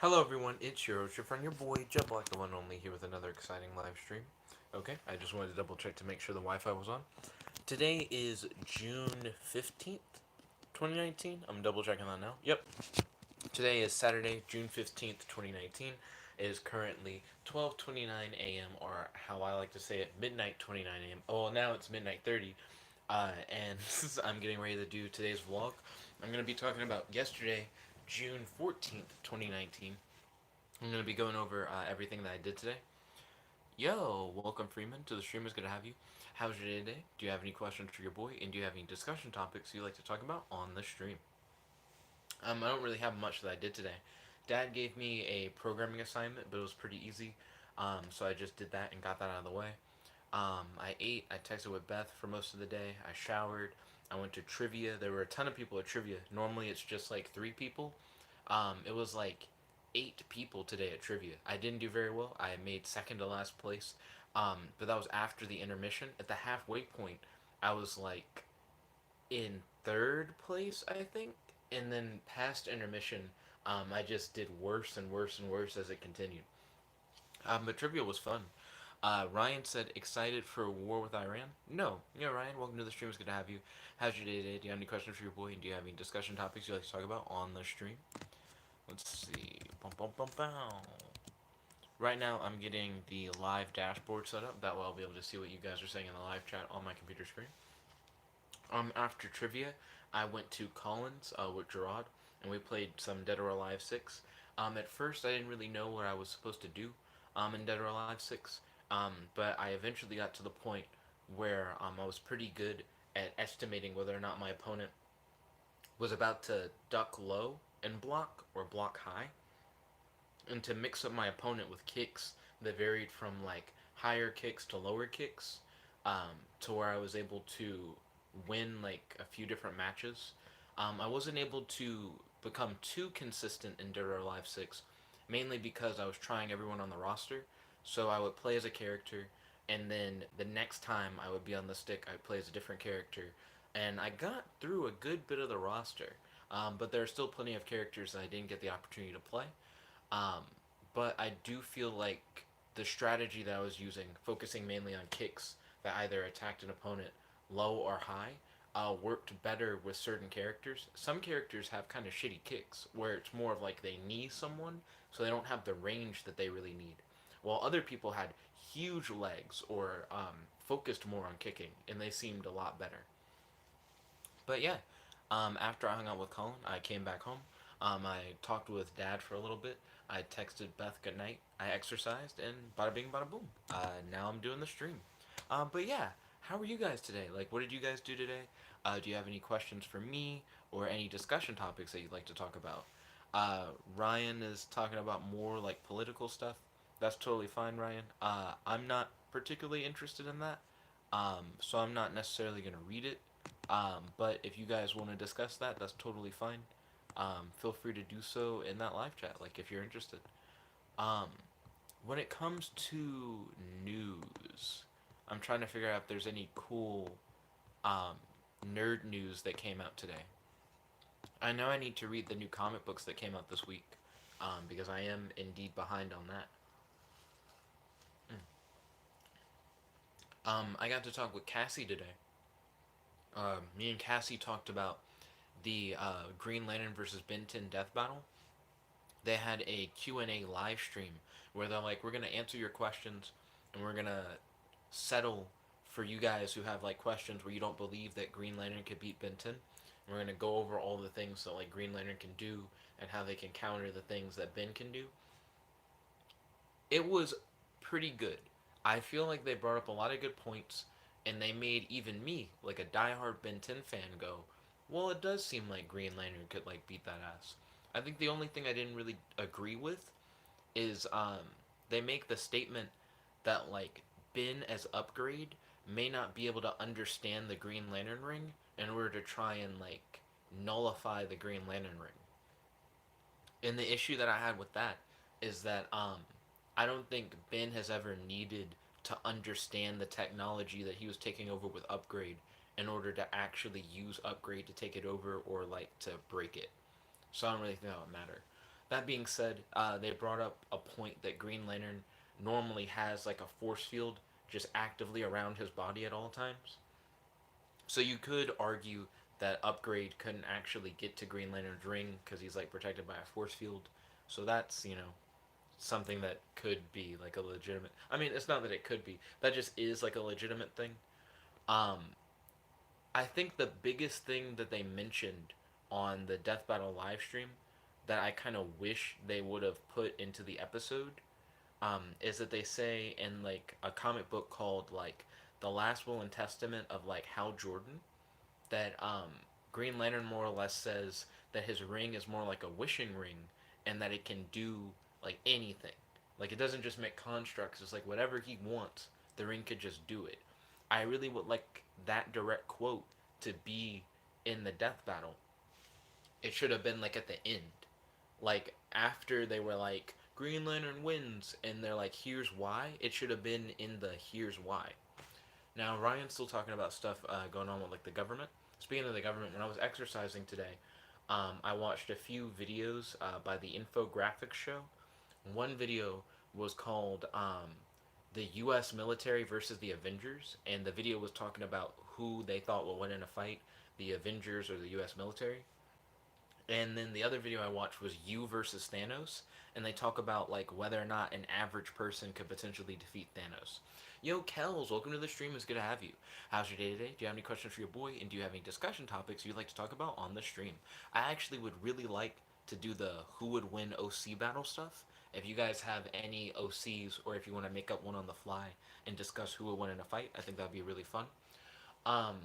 Hello everyone, it's your friend, your boy, Jet Black, the one only, here with another exciting live stream. Okay, I just wanted to double check to make sure the Wi-Fi was on. Today is June 15th, 2019. I'm double checking that now. Yep. Today is Saturday, June 15th, 2019. It is currently 12:29 a.m. or how I like to say it, midnight 29 a.m. Oh, well, now it's midnight 30. And I'm getting ready to do today's vlog. I'm going to be talking about yesterday, June 14th, 2019. I'm going to be going over everything that I did today. Yo, welcome Freeman to the stream. It's good to have you. How's your day today? Do you have any questions for your boy? And do you have any discussion topics you'd like to talk about on the stream? I don't really have much that I did today. Dad gave me a programming assignment, but it was pretty easy. So I just did that and got that out of the way. I ate. I texted with Beth for most of the day. I showered. I went to trivia. There were a ton of people at trivia. Normally it's just like 3 people. It was like 8 people today at trivia. I didn't do very well. I made second to last place. But that was after the intermission. At the halfway point, I was like in third place, I think. And then past intermission, I just did worse and worse and worse as it continued. But trivia was fun. Ryan said, excited for a war with Iran? No. Yeah, Ryan, welcome to the stream. It's good to have you. How's your day today? Do you have any questions for your boy? And do you have any discussion topics you'd like to talk about on the stream? Let's see. Bum, bum, bum, bum. Right now, I'm getting the live dashboard set up. That way, I'll be able to see what you guys are saying in the live chat on my computer screen. After trivia, I went to Collins with Gerard, and we played some Dead or Alive 6. At first, I didn't really know what I was supposed to do in Dead or Alive 6, but I eventually got to the point where I was pretty good at estimating whether or not my opponent was about to duck low and block or block high, and to mix up my opponent with kicks that varied from like higher kicks to lower kicks, to where I was able to win like a few different matches. I wasn't able to become too consistent in Dead or Alive 6, mainly because I was trying everyone on the roster. So I would play as a character, and then the next time I would be on the stick, I'd play as a different character. And I got through a good bit of the roster, but there are still plenty of characters that I didn't get the opportunity to play. Um, but I do feel like the strategy that I was using, focusing mainly on kicks that either attacked an opponent low or high, worked better with certain characters. Some characters have kind of shitty kicks, where it's more of like they knee someone, so they don't have the range that they really need. While other people had huge legs or focused more on kicking, and they seemed a lot better. But yeah, after I hung out with Colin, I came back home. I talked with Dad for a little bit. I texted Beth goodnight. I exercised, and bada bing, bada boom. Now I'm doing the stream. But yeah, how are you guys today? Like, what did you guys do today? Do you have any questions for me or any discussion topics that you'd like to talk about? Ryan is talking about more like political stuff. That's totally fine, Ryan. I'm not particularly interested in that, so I'm not necessarily going to read it. But if you guys want to discuss that, that's totally fine. Feel free to do so in that live chat, like if you're interested. Um, when it comes to news, I'm trying to figure out if there's any cool um, nerd news that came out today. I know I need to read the new comic books that came out this week, because I am indeed behind on that. I got to talk with Cassie today. Me and Cassie talked about the Green Lantern versus Ben 10 death battle. They had a Q&A live stream where they're like, we're going to answer your questions, and we're going to settle for you guys who have like questions where you don't believe that Green Lantern could beat Ben 10. We're going to go over all the things that like Green Lantern can do and how they can counter the things that Ben can do. It was pretty good. I feel like they brought up a lot of good points, and they made even me, like a diehard Ben 10 fan, go, well, it does seem like Green Lantern could like beat that ass. I think the only thing I didn't really agree with is they make the statement that like Ben as upgrade may not be able to understand the Green Lantern ring in order to try and like nullify the Green Lantern ring. And the issue that I had with that is that I don't think Ben has ever needed to understand the technology that he was taking over with Upgrade in order to actually use Upgrade to take it over or like to break it. So I don't really think that would matter. That being said, they brought up a point that Green Lantern normally has like a force field just actively around his body at all times. So you could argue that Upgrade couldn't actually get to Green Lantern's ring because he's like protected by a force field. So that's, something that could be like a legitimate. I mean, it's not that it could be. That just is like a legitimate thing. Um, I think the biggest thing that they mentioned on the Death Battle live stream that I kind of wish they would have put into the episode is that they say in like a comic book called like The Last Will and Testament of like Hal Jordan that Green Lantern more or less says that his ring is more like a wishing ring and that it can do like anything. Like it doesn't just make constructs, it's like whatever he wants, the ring could just do it. I really would like that direct quote to be in the death battle. It should have been like at the end. Like after they were like Green Lantern wins and they're like here's why, it should have been in the here's why. Now Ryan's still talking about stuff going on with like the government. Speaking of the government, when I was exercising today, I watched a few videos by the Infographics show. One video was called "The U.S. Military versus the Avengers," and the video was talking about who they thought would win in a fight, the Avengers or the U.S. military. And then the other video I watched was You versus Thanos, and they talk about like whether or not an average person could potentially defeat Thanos. Yo, Kels, welcome to the stream. It's good to have you. How's your day today? Do you have any questions for your boy? And do you have any discussion topics you'd like to talk about on the stream? I actually would really like to do the who would win OC battle stuff. If you guys have any OCs, or if you want to make up one on the fly and discuss who would win in a fight, I think that'd be really fun. Um,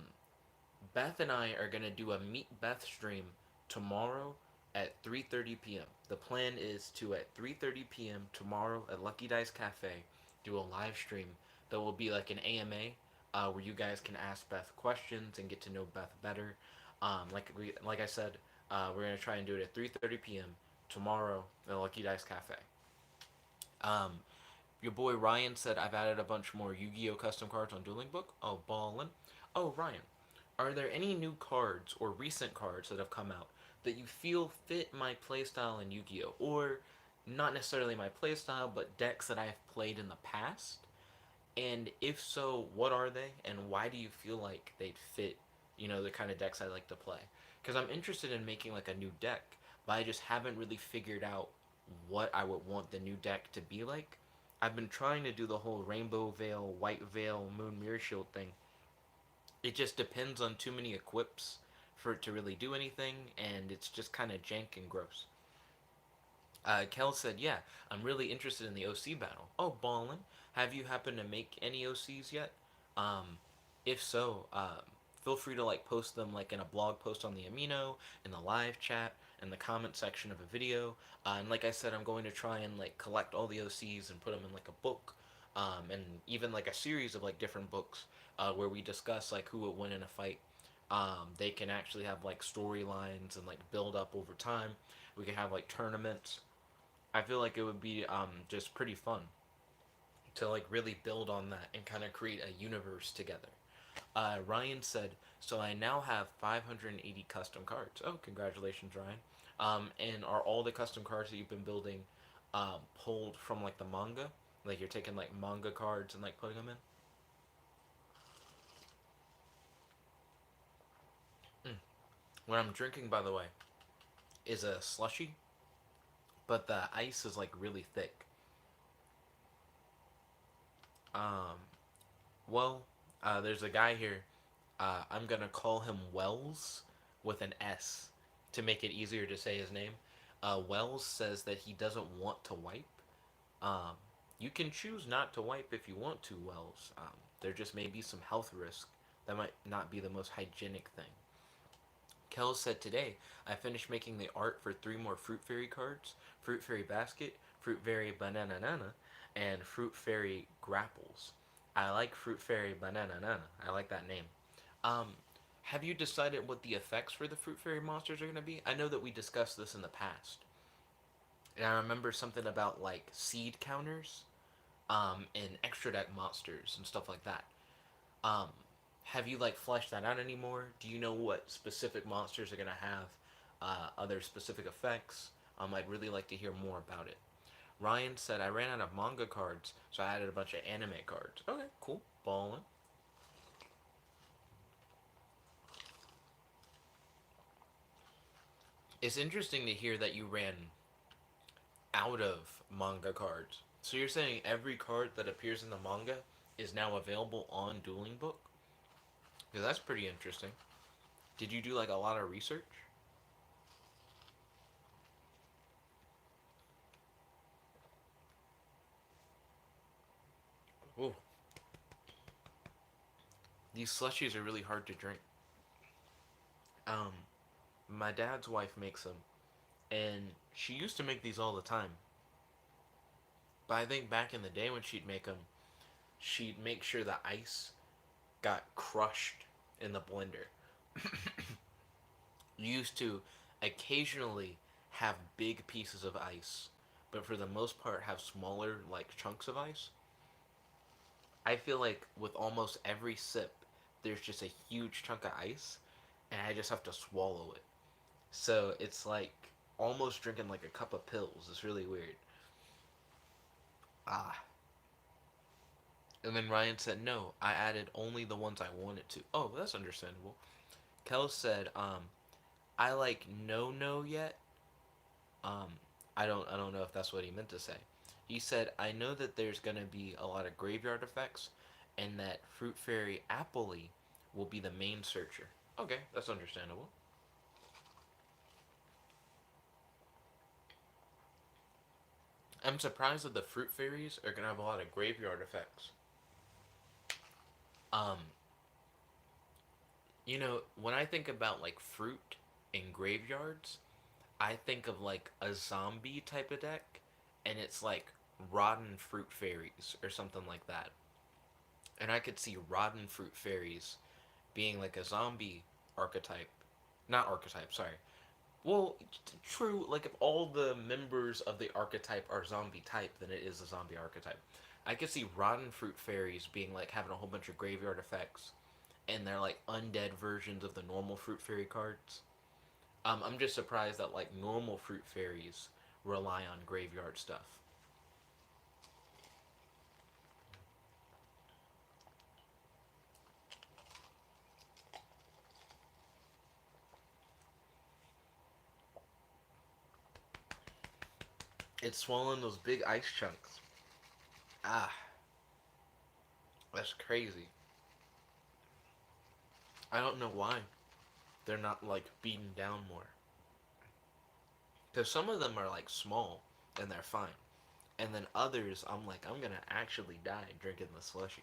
Beth and I are gonna do a Meet Beth stream tomorrow at 3:30 p.m. The plan is to at 3:30 p.m. tomorrow at Lucky Dice Cafe do a live stream that will be like an AMA where you guys can ask Beth questions and get to know Beth better. Like I said, we're gonna try and do it at 3:30 p.m. tomorrow at Lucky Dice Cafe. Um, your boy Ryan said I've added a bunch more Yu-Gi-Oh custom cards on Dueling Book. Oh, ballin'. Oh, Ryan, are there any new cards or recent cards that have come out that you feel fit my playstyle in Yu-Gi-Oh? Or not necessarily my playstyle, but decks that I've played in the past? And if so, what are they? And why do you feel like they'd fit, the kind of decks I like to play? Because I'm interested in making like a new deck, but I just haven't really figured out what I would want the new deck to be like. I've been trying to do the whole Rainbow Veil, White Veil, Moon Mirror Shield thing. It just depends on too many equips for it to really do anything, and it's just kind of jank and gross. Kel said, "Yeah, I'm really interested in the OC battle." Oh, ballin'. Have you happened to make any OCs yet? Um, if so, feel free to like post them like in a blog post on the Amino, in the live chat, in the comment section of a video. And like I said, I'm going to try and like collect all the OCs and put them in like a book, and even like a series of like different books where we discuss like who would win in a fight. They can actually have like storylines and like build up over time. We can have like tournaments. I feel like it would be just pretty fun to like really build on that and kind of create a universe together. Ryan said, "So I now have 580 custom cards." Oh, congratulations, Ryan. And are all the custom cards that you've been building pulled from like the manga? Like you're taking like manga cards and like putting them in? What I'm drinking, by the way, is a slushy, but the ice is like really thick. Um, well, there's a guy here. I'm gonna call him Wells with an S to make it easier to say his name. Wells says that he doesn't want to wipe. Um, you can choose not to wipe if you want to, Wells. There just may be some health risk. That might not be the most hygienic thing. Kel said today, I finished making the art for 3 more Fruit Fairy cards: Fruit Fairy Basket, Fruit Fairy Banana Nana, and Fruit Fairy Grapples. I like Fruit Fairy Banana Nana. I like that name. Um, have you decided what the effects for the Fruit Fairy monsters are going to be? I know that we discussed this in the past. And I remember something about like seed counters, and extra deck monsters and stuff like that. Um, have you like fleshed that out anymore? Do you know what specific monsters are gonna have other specific effects? I'd really like to hear more about it. Ryan said, I ran out of manga cards, so I added a bunch of anime cards. Okay, cool. Ballin'. It's interesting to hear that you ran out of manga cards. So you're saying every card that appears in the manga is now available on Dueling Book? Because that's pretty interesting. Did you do like a lot of research? Ooh, these slushies are really hard to drink. Um, my dad's wife makes them, and she used to make these all the time. But I think back in the day when she'd make them, she'd make sure the ice got crushed in the blender. Used to occasionally have big pieces of ice, but for the most part have smaller like chunks of ice. I feel like with almost every sip, there's just a huge chunk of ice, and I just have to swallow it. So it's like almost drinking like a cup of pills. It's really weird. Ah. And then Ryan said, no, I added only the ones I wanted to. Oh, that's understandable. Kel said, I like no yet. Um, I don't know if that's what he meant to say. He said, I know that there's gonna be a lot of graveyard effects, and that Fruit Fairy Appley will be the main searcher. Okay, that's understandable. I'm surprised that the Fruit Fairies are gonna have a lot of graveyard effects. Um, when I think about like fruit in graveyards, I think of like a zombie type of deck, and it's like rotten fruit fairies or something like that. And I could see rotten fruit fairies being like a zombie archetype. Not archetype, sorry. Well, true, like if all the members of the archetype are zombie type, then it is a zombie archetype. I could see rotten fruit fairies being like having a whole bunch of graveyard effects, and they're like undead versions of the normal fruit fairy cards. I'm just surprised that like normal fruit fairies rely on graveyard stuff. It's swallowing those big ice chunks. Ah, that's crazy. I don't know why they're not like beaten down more. Because some of them are like small and they're fine. And then others, I'm like, I'm gonna actually die drinking the slushy.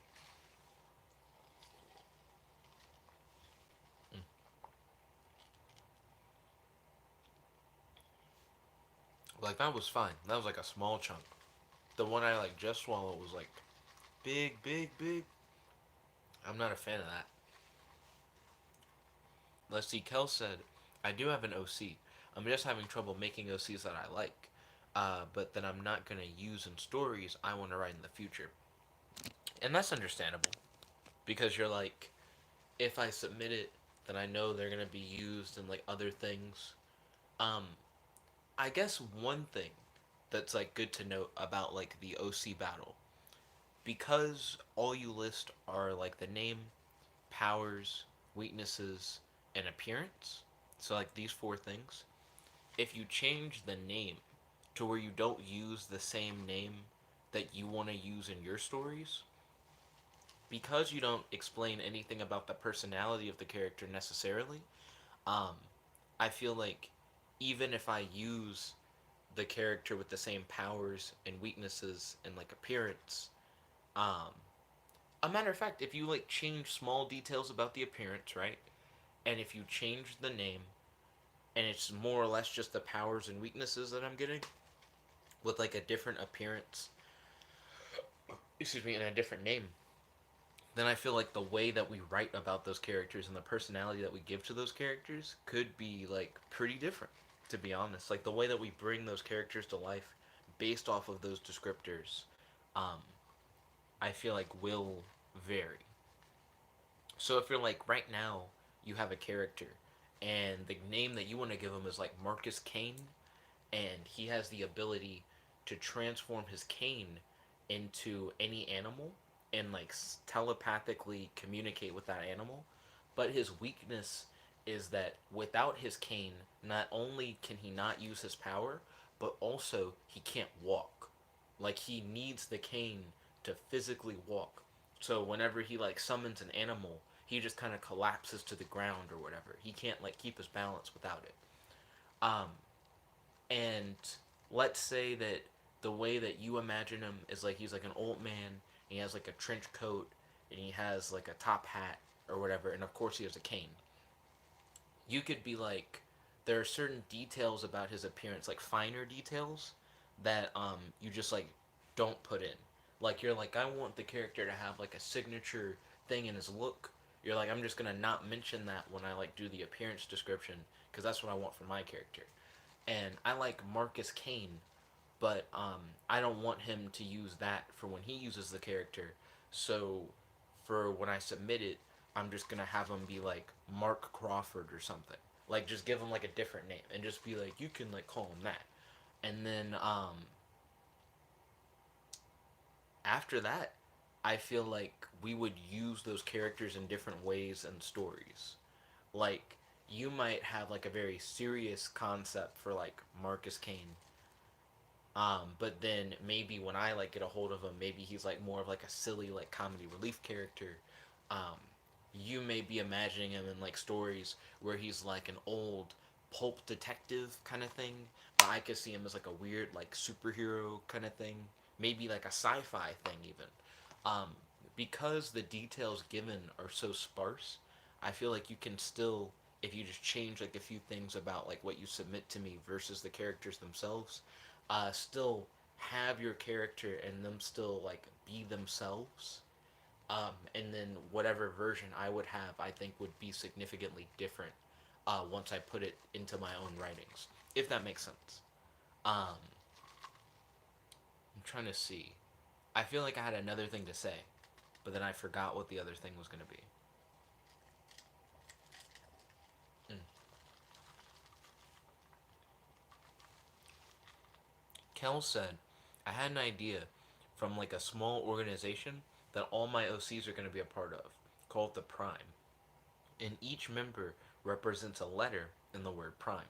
Mm. Like that was fine. That was like a small chunk. The one I like just swallowed was like big, big, big. I'm not a fan of that. Let's see. Kel said, I do have an OC. I'm just having trouble making OCs that I like, but that I'm not gonna use in stories I want to write in the future. And that's understandable because you're like, if I submit it, then I know they're gonna be used in like other things. Um, I guess one thing that's like good to note about like the OC battle, because all you list are like the name, powers, weaknesses, and appearance. So like these four things. If you change the name to where you don't use the same name that you want to use in your stories, because you don't explain anything about the personality of the character necessarily, um, I feel like even if I use the character with the same powers and weaknesses and like appearance, um, a matter of fact, if you like change small details about the appearance, right, and if you change the name, and it's more or less just the powers and weaknesses that I'm getting with like a different appearance, excuse me, and a different name, then I feel like the way that we write about those characters and the personality that we give to those characters could be like pretty different, to be honest. Like the way that we bring those characters to life based off of those descriptors, um, I feel like will vary. So if you're like right now you have a character and the name that you want to give them is like Marcus Kane, and he has the ability to transform his cane into any animal and like telepathically communicate with that animal. But his weakness is that without his cane, not only can he not use his power, but also he can't walk. Like he needs the cane to physically walk. So whenever he like summons an animal, he just kind of collapses to the ground or whatever. He can't like keep his balance without it. Um, and let's say that the way that you imagine him is like he's like an old man. And he has like a trench coat and he has like a top hat or whatever, and of course he has a cane. You could be like, there are certain details about his appearance, like finer details that you just like don't put in. Like you're like, I want the character to have like a signature thing in his look. You're like, I'm just gonna not mention that when I like do the appearance description because that's what I want for my character. And I like Marcus Kane, but I don't want him to use that for when he uses the character. So for when I submit it, I'm just gonna have him be like Mark Crawford or something. Like just give him like a different name and just be like you can like call him that. And then after that, I feel like we would use those characters in different ways and stories. Like you might have like a very serious concept for like Marcus Kane. But then maybe when I like get a hold of him, maybe he's like more of like a silly like comedy relief character. Um, you may be imagining him in like stories where he's like an old pulp detective kind of thing. But I could see him as like a weird like superhero kind of thing. Maybe like a sci-fi thing even. Um, because the details given are so sparse, I feel like you can still, if you just change like a few things about like what you submit to me versus the characters themselves, still have your character and them still like be themselves. And then whatever version I would have, I think would be significantly different once I put it into my own writings, if that makes sense. I'm trying to see. I feel like I had another thing to say, but then I forgot what the other thing was going to be. Mm. Kel said, I had an idea from like a small organization that all my OCs are going to be a part of, called the Prime. And each member represents a letter in the word prime.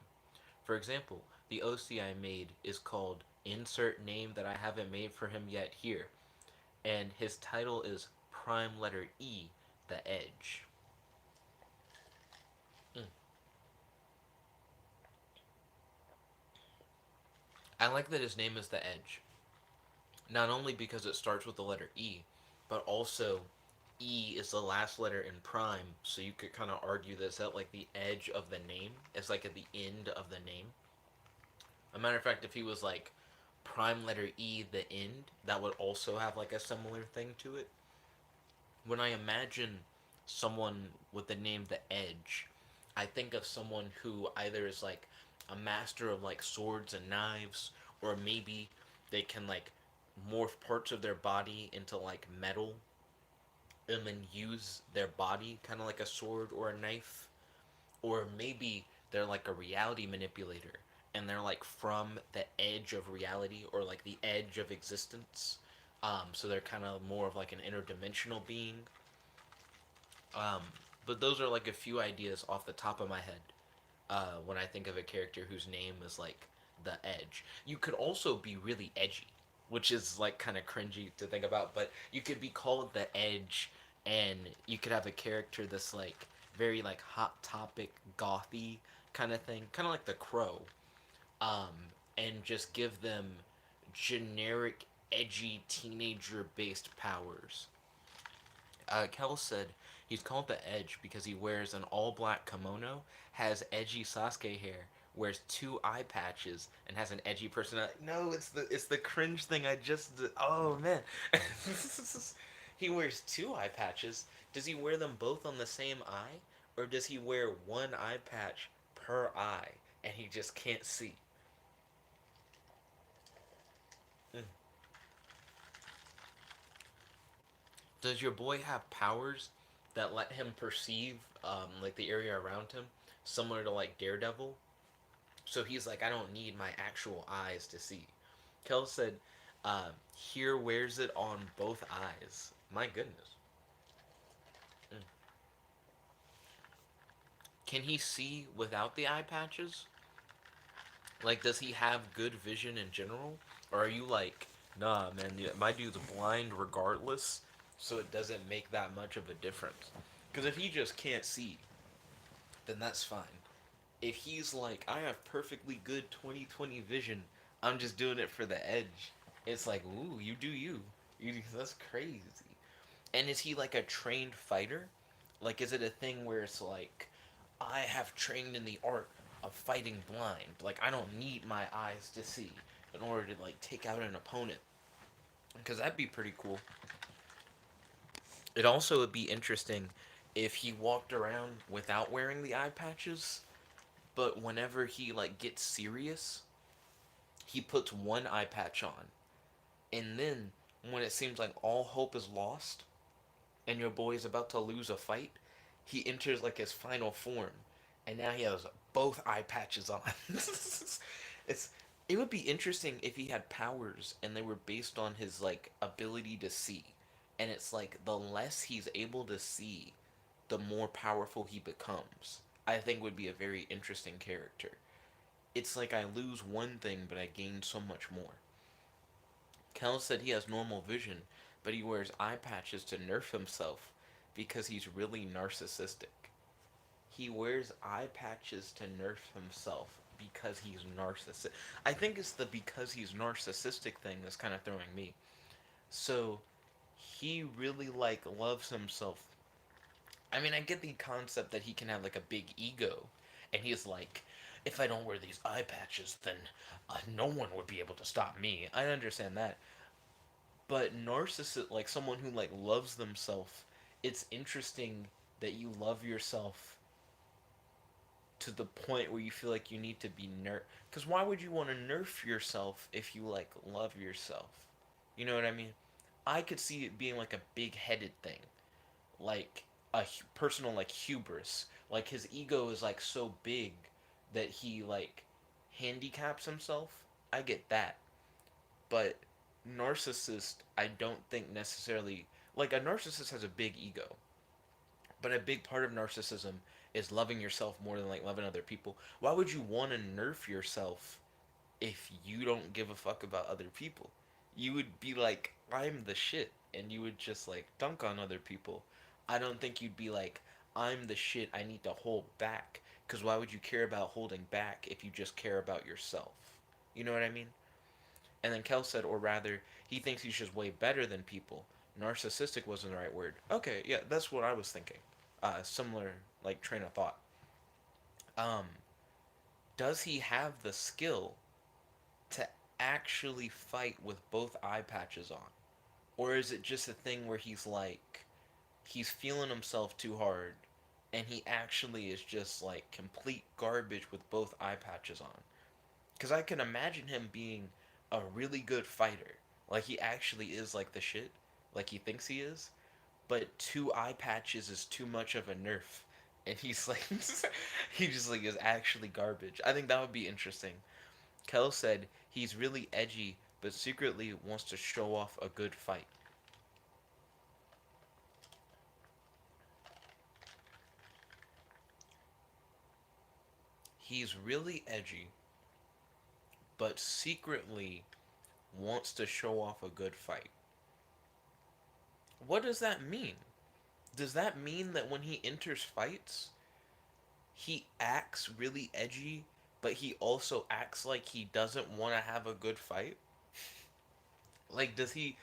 For example, the OC I made is called Insert Name That I Haven't Made for Him Yet Here, and his title is Prime Letter E, The Edge. Mm. I like that his name is The Edge, not only because it starts with the letter E, but also E is the last letter in prime, so you could kind of argue this at like the edge of the name. It's like at the end of the name. A matter of fact, if he was like prime letter E, the end, that would also have like a similar thing to it. When I imagine someone with the name The Edge, I think of someone who either is like a master of like swords and knives, or maybe they can like morph parts of their body into like metal and then use their body kind of like a sword or a knife, or maybe they're like a reality manipulator and they're like from the edge of reality or like the edge of existence. So they're kind of more of like an interdimensional being. Um, but those are like a few ideas off the top of my head when I think of a character whose name is like the Edge. You could also be really edgy, which is like kind of cringy to think about, but you could be called the Edge and you could have a character that's like very like hot topic gothy kind of thing, kind of like the Crow, um, and just give them generic edgy teenager based powers. Kel said he's called the Edge because he wears an all black kimono, has edgy Sasuke hair, wears two eye patches, and has an edgy personality. No, it's the cringe thing I just did. Oh man, he wears two eye patches. Does he wear them both on the same eye, or does he wear one eye patch per eye and he just can't see? Mm. Does your boy have powers that let him perceive like the area around him, similar to like Daredevil? So he's like, I don't need my actual eyes to see. Kel said, here wears it on both eyes. My goodness. Mm. Can he see without the eye patches? Like, does he have good vision in general? Or are you like, nah, man, my dude's blind regardless, so it doesn't make that much of a difference? Because if he just can't see, then that's fine. If he's like, I have perfectly good 20/20 vision, I'm just doing it for the edge, it's like, ooh, you do you. That's crazy. And is he like a trained fighter? Like, is it a thing where it's like, I have trained in the art of fighting blind. Like, I don't need my eyes to see in order to like take out an opponent. Because that'd be pretty cool. It also would be interesting if he walked around without wearing the eye patches, but whenever he like gets serious, he puts one eye patch on, and then when it seems like all hope is lost and your boy is about to lose a fight, he enters like his final form, and now he has both eye patches on. it's it would be interesting if he had powers and they were based on his like ability to see, and it's like the less he's able to see, the more powerful he becomes. I think would be a very interesting character. It's like I lose one thing, but I gain so much more. Kel said he has normal vision, but he wears eye patches to nerf himself because he's really narcissistic. He wears eye patches to nerf himself because he's narcissistic. I think it's the because he's narcissistic thing that's kind of throwing me. So he really like loves himself. I mean, I get the concept that he can have like a big ego, and he's like, if I don't wear these eye patches, then no one would be able to stop me. I understand that, but narcissist, like someone who like loves themselves, it's interesting that you love yourself to the point where you feel like you need to be nerf. Because why would you want to nerf yourself if you like love yourself? You know what I mean? I could see it being like a big-headed thing, like a personal like hubris. Like his ego is like so big that he like handicaps himself. I get that, but narcissist, I don't think necessarily, like a narcissist has a big ego, but a big part of narcissism is loving yourself more than like loving other people. Why would you want to nerf yourself if you don't give a fuck about other people? You would be like, I'm the shit, and you would just like dunk on other people. I don't think you'd be like, I'm the shit, I need to hold back. Because why would you care about holding back if you just care about yourself? You know what I mean? And then Kel said, or rather, he thinks he's just way better than people. Narcissistic wasn't the right word. Okay, yeah, that's what I was thinking. Similar, like, train of thought. Um, does he have the skill to actually fight with both eye patches on? Or is it just a thing where he's like, he's feeling himself too hard, and he actually is just like complete garbage with both eye patches on? Because I can imagine him being a really good fighter. Like he actually is like the shit. Like he thinks he is. But two eye patches is too much of a nerf. And he's like, he just like is actually garbage. I think that would be interesting. Kel said he's really edgy, but secretly wants to show off a good fight. He's really edgy, but secretly wants to show off a good fight. What does that mean? Does that mean that when he enters fights, he acts really edgy, but he also acts like he doesn't want to have a good fight? Like, does he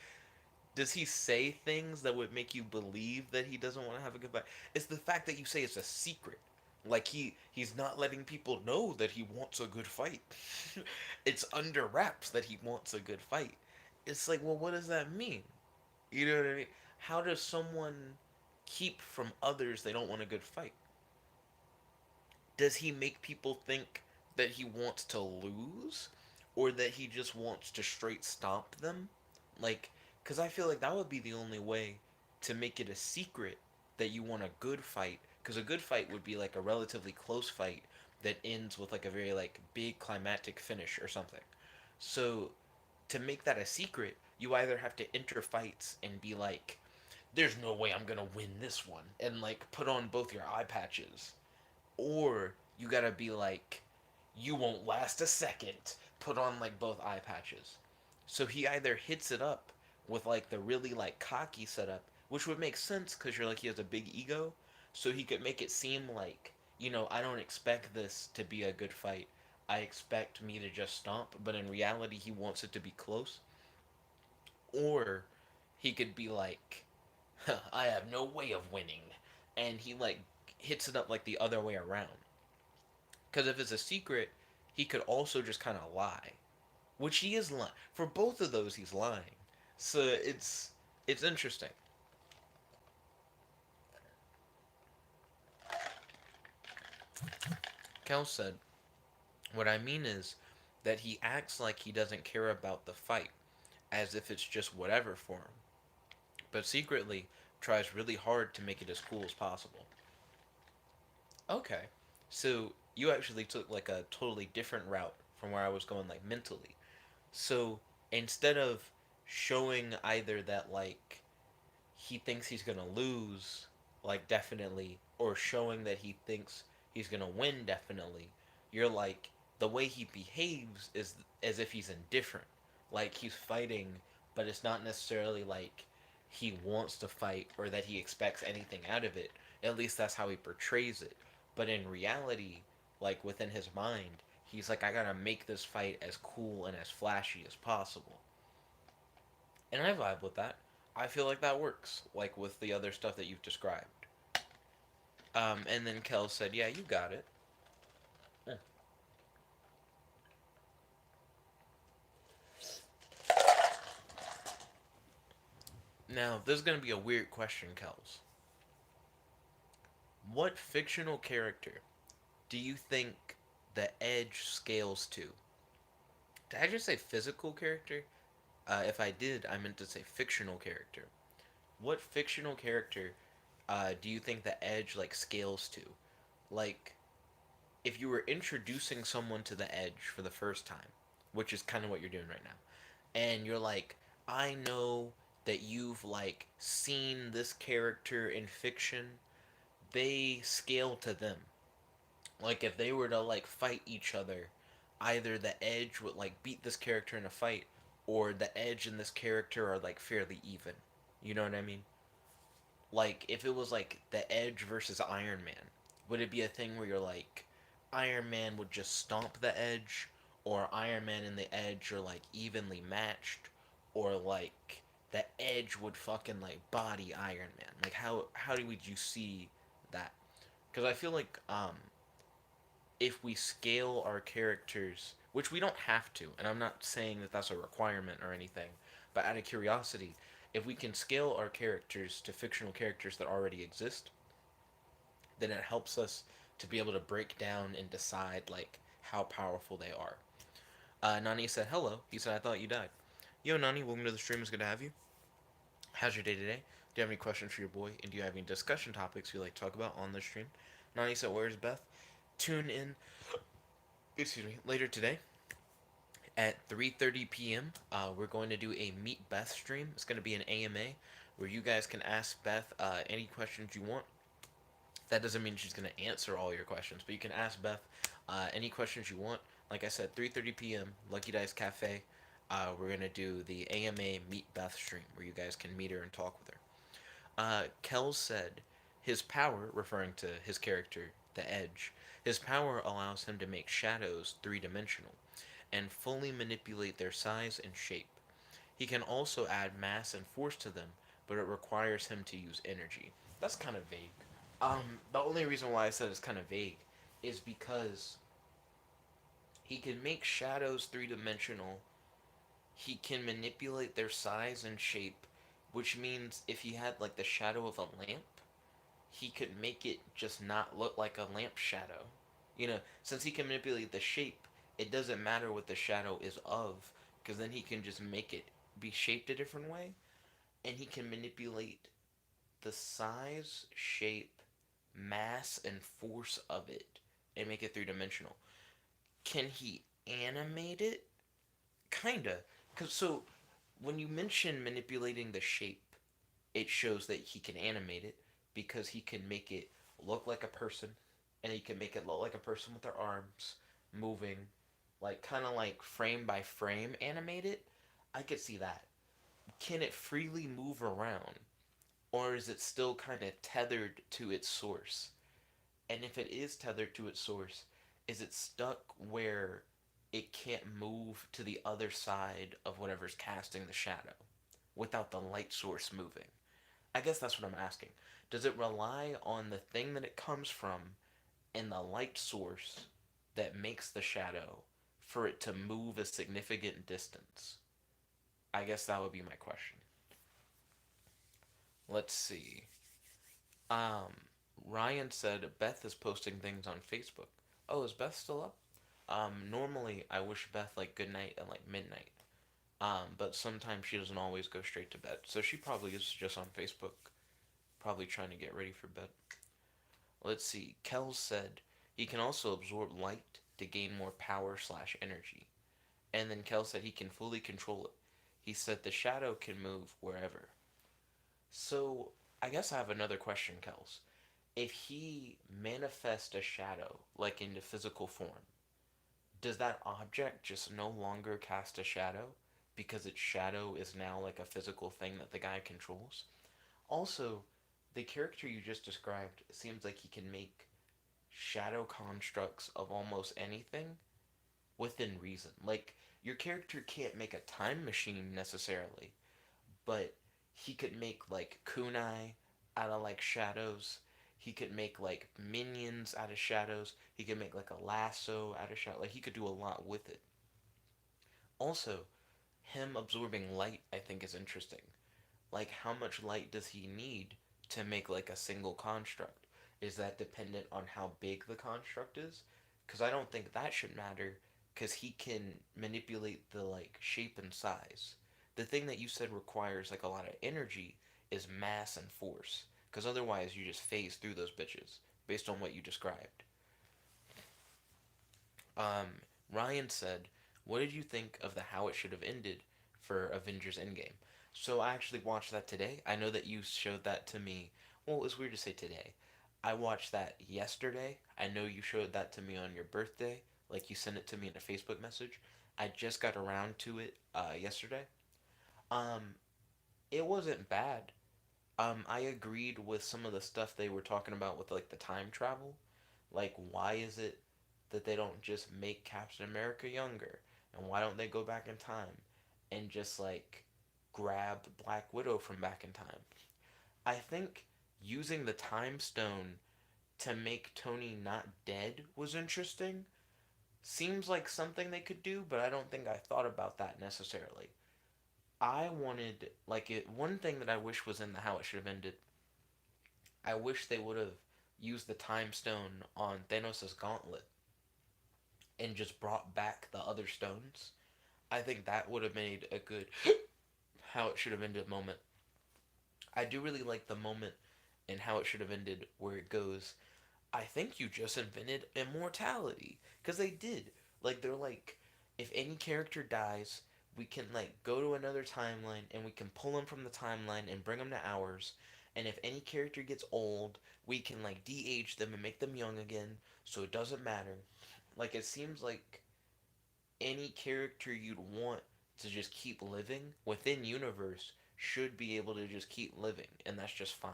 say things that would make you believe that he doesn't want to have a good fight? It's the fact that you say it's a secret. Like he's not letting people know that he wants a good fight. It's under wraps that he wants a good fight. It's like, well, what does that mean? You know what I mean? How does someone keep from others they don't want a good fight? Does he make people think that he wants to lose or that he just wants to straight stomp them? Like, because I feel like that would be the only way to make it a secret that you want a good fight. Because a good fight would be like a relatively close fight, that ends with like a very like big climactic finish or something. So to make that a secret, you either have to enter fights and be like, "There's no way I'm gonna win this one," and like put on both your eye patches, or you gotta be like, "You won't last a second," put on like both eye patches. So he either hits it up with like the really like cocky setup, which would make sense because you're like he has a big ego, so he could make it seem like, I don't expect this to be a good fight. I expect me to just stomp, but in reality he wants it to be close. Or he could be like, "Huh, I have no way of winning," and he like hits it up like the other way around. Because if it's a secret, he could also just kind of lie, which he is lying. For both of those, he's lying. So it's interesting. Kel said, "What I mean is that he acts like he doesn't care about the fight, as if it's just whatever for him, but secretly tries really hard to make it as cool as possible." Okay, so you actually took like a totally different route from where I was going, like mentally. So instead of showing either that like he thinks he's gonna lose, like definitely, or showing that he thinks he's gonna win, definitely, you're like, the way he behaves is as if he's indifferent. Like he's fighting, but it's not necessarily like he wants to fight or that he expects anything out of it. At least that's how he portrays it. But in reality, like within his mind, he's like, I gotta make this fight as cool and as flashy as possible. And I vibe with that. I feel like that works, like with the other stuff that you've described. And then Kel said, "Yeah, you got it." Hmm. Now, this is going to be a weird question, Kels. What fictional character do you think the Edge scales to? Did I just say physical character? If I did, I meant to say fictional character. What fictional character do you think the Edge like scales to? Like, if you were introducing someone to the Edge for the first time, which is kind of what you're doing right now, and you're like, I know that you've like seen this character in fiction, they scale to them. Like if they were to like fight each other, either the Edge would like beat this character in a fight, or the Edge and this character are like fairly even. You know what I mean? Like if it was like the Edge versus Iron Man, would it be a thing where you're like Iron Man would just stomp the Edge, or Iron Man and the Edge are like evenly matched, or like the Edge would fucking like body Iron Man? Like how would you see that? Because I feel like if we scale our characters, which we don't have to, and I'm not saying that that's a requirement or anything, but out of curiosity, if we can scale our characters to fictional characters that already exist, then it helps us to be able to break down and decide like how powerful they are. Nani said hello. He said, "I thought you died." Yo, Nani, welcome to the stream. It's good to have you. How's your day today? Do you have any questions for your boy? And do you have any discussion topics you like to talk about on the stream? Nani said, "Where's Beth?" Tune in, excuse me, later today at 3:30 p.m. We're going to do a Meet Beth stream. It's going to be an AMA where you guys can ask Beth any questions you want. That doesn't mean she's going to answer all your questions, but you can ask Beth any questions you want. Like I said, 3:30 p.m. Lucky Dice Cafe. We're going to do the AMA Meet Beth stream where you guys can meet her and talk with her. Kel said his power, referring to his character, the Edge, his power allows him to make shadows three-dimensional and fully manipulate their size and shape. He can also add mass and force to them, but it requires him to use energy. That's kind of vague. The only reason why I said it's kind of vague is because he can make shadows three-dimensional. He can manipulate their size and shape, which means if he had like the shadow of a lamp, he could make it just not look like a lamp shadow. Since he can manipulate the shape, it doesn't matter what the shadow is of, because then he can just make it be shaped a different way, and he can manipulate the size, shape, mass, and force of it and make it three dimensional. Can he animate it? Kinda. Cause so when you mention manipulating the shape, it shows that he can animate it because he can make it look like a person, and he can make it look like a person with their arms moving, like kind of like frame by frame animate it. I could see that. Can it freely move around, or is it still kind of tethered to its source? And if it is tethered to its source, is it stuck where it can't move to the other side of whatever's casting the shadow without the light source moving? I guess that's what I'm asking. Does it rely on the thing that it comes from and the light source that makes the shadow for it to move a significant distance? I guess that would be my question. Let's see. Um, Ryan said Beth is posting things on Facebook. Oh, is Beth still up? Normally I wish Beth like good night at like midnight. But sometimes she doesn't always go straight to bed. So she probably is just on Facebook, probably trying to get ready for bed. Let's see. Kel said he can also absorb light to gain more power slash energy. And then Kel said he can fully control it. He said the shadow can move wherever. So I guess I have another question, Kels. If he manifests a shadow, like into physical form, does that object just no longer cast a shadow because its shadow is now like a physical thing that the guy controls? Also, the character you just described seems like he can make shadow constructs of almost anything within reason. Like, your character can't make a time machine necessarily, but he could make like kunai out of like shadows. He could make like minions out of shadows. He could make like a lasso out of shadow. Like he could do a lot with it. Also, him absorbing light I think is interesting. Like how much light does he need to make like a single construct? Is that dependent on how big the construct is? Because I don't think that should matter because he can manipulate the like shape and size. The thing that you said requires like a lot of energy is mass and force, because otherwise you just phase through those bitches based on what you described. um Ryan said, what did you think of the how it should have ended for Avengers Endgame? So I actually watched that today. I know that you showed that to me. Well, it was weird to say today. I watched that yesterday. I know you showed that to me on your birthday. Like you sent it to me in a Facebook message. I just got around to it yesterday. Um, it wasn't bad. I agreed with some of the stuff they were talking about with like the time travel. Like, why is it that they don't just make Captain America younger? And why don't they go back in time and just like grab Black Widow from back in time? I think using the time stone to make Tony not dead was interesting. Seems like something they could do, but I don't think I thought about that necessarily. I wanted like it one thing that I wish was in the how it should have ended. I wish they would have used the time stone on Thanos' gauntlet and just brought back the other stones. I think that would have made a good how it should have ended moment. I do really like the moment and how it should have ended where it goes, I think you just invented immortality. Because they did. Like, they're like, if any character dies, we can, like, go to another timeline and we can pull them from the timeline and bring them to ours. And if any character gets old, we can, like, de age them and make them young again. So it doesn't matter. Like, it seems like any character you'd want to just keep living within universe should be able to just keep living. And that's just fine.